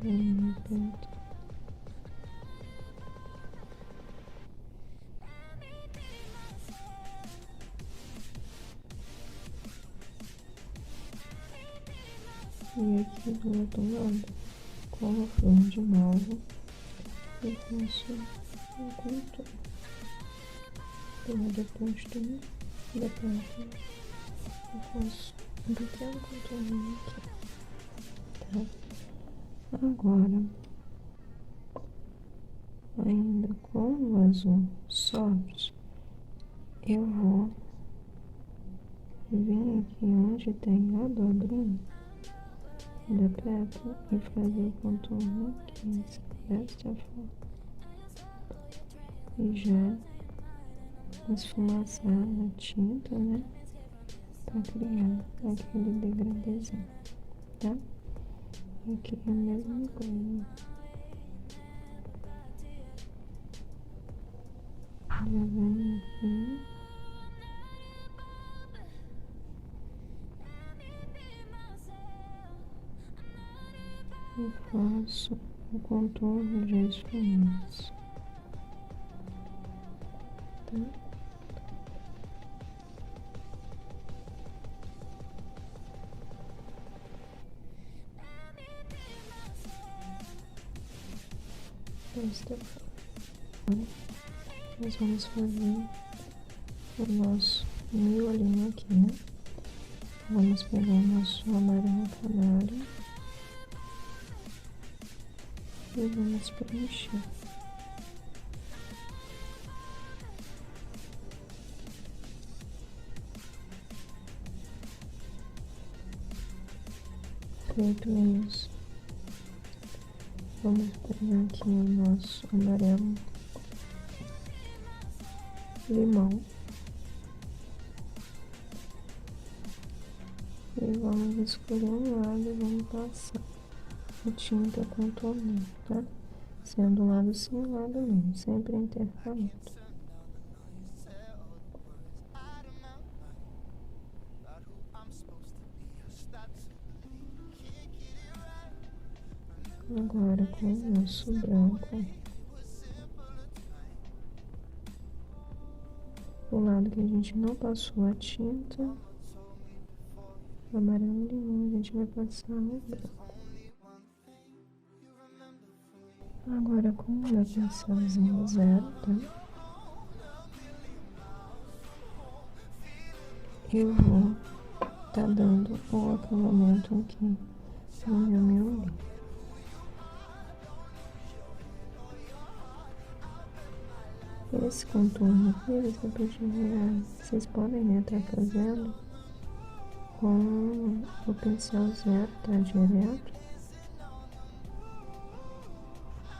Linha preta. E aqui do outro lado, com a flor de malva, eu faço um contorno. Depois da parte, eu faço um pequeno contorno aqui, tá? Agora, ainda com o azul soft, eu vou vir aqui onde tem a dobrinha da pétala e fazer o contorno aqui, desta forma. E já esfumaçar a tinta, né? Pra criar aquele degradezinho, tá? Aqui é a mesma coisa. Já venho aqui. E faço o contorno de esfumaça, tá? Desta forma. Nós vamos fazer o nosso miolinho aqui, né? Vamos pegar o nosso amarelo canário e vamos preencher. Feito isso, vamos pegar aqui o nosso amarelo limão e vamos escolher um lado e vamos passar a tinta contornando, tá? Sendo um lado sim, um lado não, sempre intercalando. Agora com o nosso branco, o lado que a gente não passou a tinta, o amarelo limão, a gente vai passar o branco. Agora com o meu pincelzinho zero, tá? Eu vou tá dando o acabamento aqui no meu miolinho. Esse contorno aqui, vocês podem estar fazendo com o pincel zero, tá? Direto.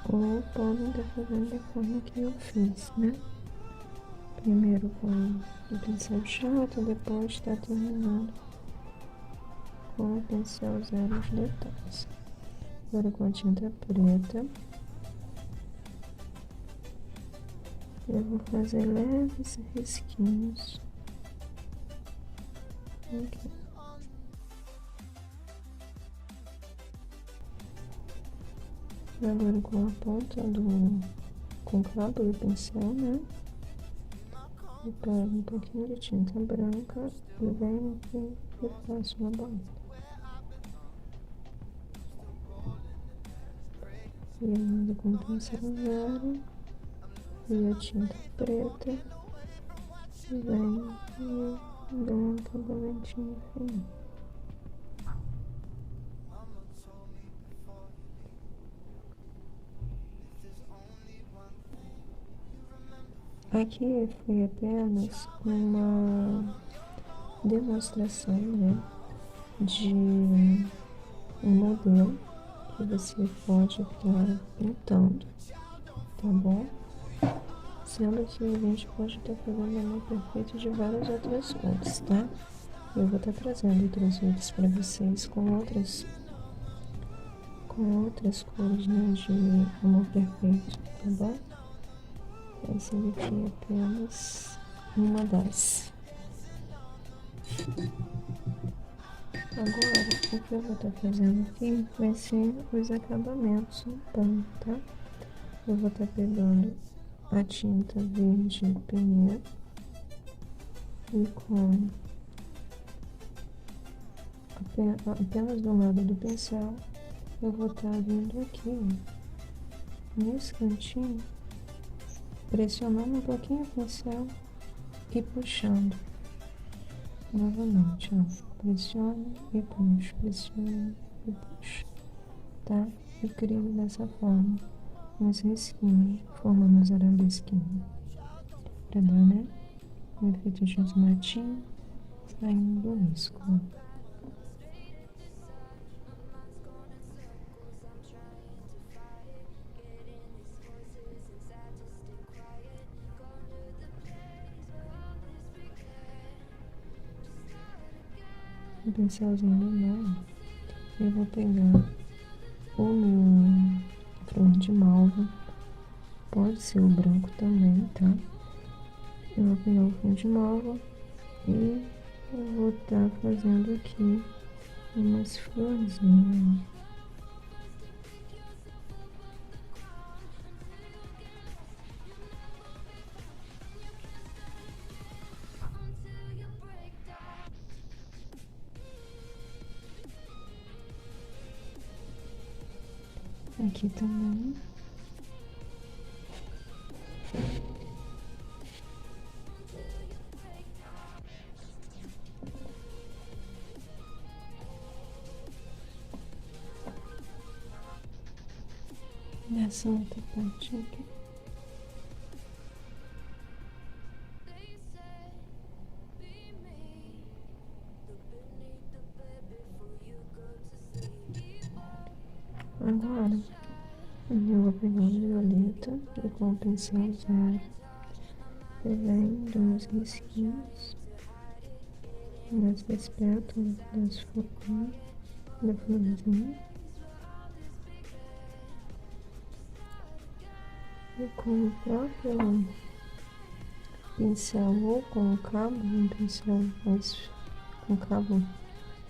Ou podem estar fazendo da forma que eu fiz, né? Primeiro com o pincel chato, depois tá terminando com o pincel zero de detalhes. Agora com a tinta preta, eu vou fazer leves risquinhos aqui. Agora com a ponta com o cabo do pincel, né? Eu pego um pouquinho de tinta branca e venho aqui e faço uma bolinha. E ainda com o pincel zero e a tinta preta, venho e dou um acabamentinho fino. Aqui foi apenas uma demonstração, né, de um modelo que você pode estar pintando, tá bom? Sendo que a gente pode estar fazendo amor perfeito de várias outras cores, tá? Eu vou estar trazendo outros vídeos para vocês com outras com outras cores, né, de amor perfeito, tá bom? Essa aqui é apenas uma das. Agora, o que eu vou estar fazendo aqui vai ser os acabamentos no pano, tá? Eu vou estar pegando a tinta verde penê e com apenas do lado do pincel, eu vou estar vindo aqui, ó, nesse cantinho, pressionando um pouquinho o pincel e puxando novamente, ó. Pressiona e puxa, pressiona e puxa, tá? E crio dessa forma uns risquinhos, formando os arabesquinhos, pra dar, né, um efeito de uns matinhos saindo do risco, ó. Um pincelzinho de mão, eu vou pegar o meu flor de malva, pode ser o branco também, tá? Eu vou pegar o flor de malva e eu vou estar fazendo aqui umas florzinhas. Aqui também. Nessa outra parte aqui. Agora, eu vou pegar o violeta e com o pincel zero, eu venho uns risquinhos nessas pétalas das florzinhas, da florzinha. E com o próprio pincel ou com o cabo, um pincel mais com cabo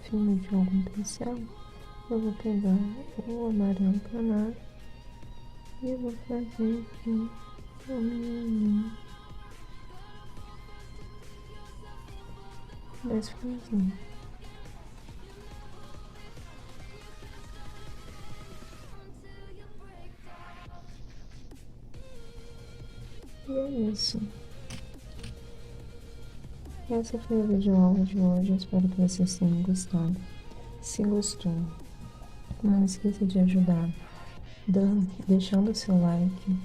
fino de algum pincel, eu vou pegar o amarelo canário e eu vou fazer aqui o meu das florzinhas. E é isso. Essa foi a videoaula de hoje, eu espero que vocês tenham gostado. Se gostou, não esqueça de ajudar deixando o seu like,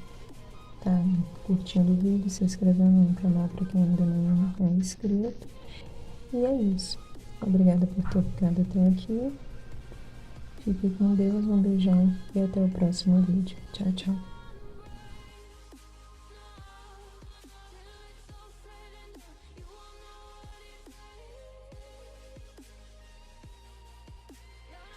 tá? Curtindo o vídeo, se inscrevendo no canal para quem ainda não é inscrito. E é isso. Obrigada por ter ficado até aqui. Fique com Deus, um beijão e até o próximo vídeo. Tchau, tchau.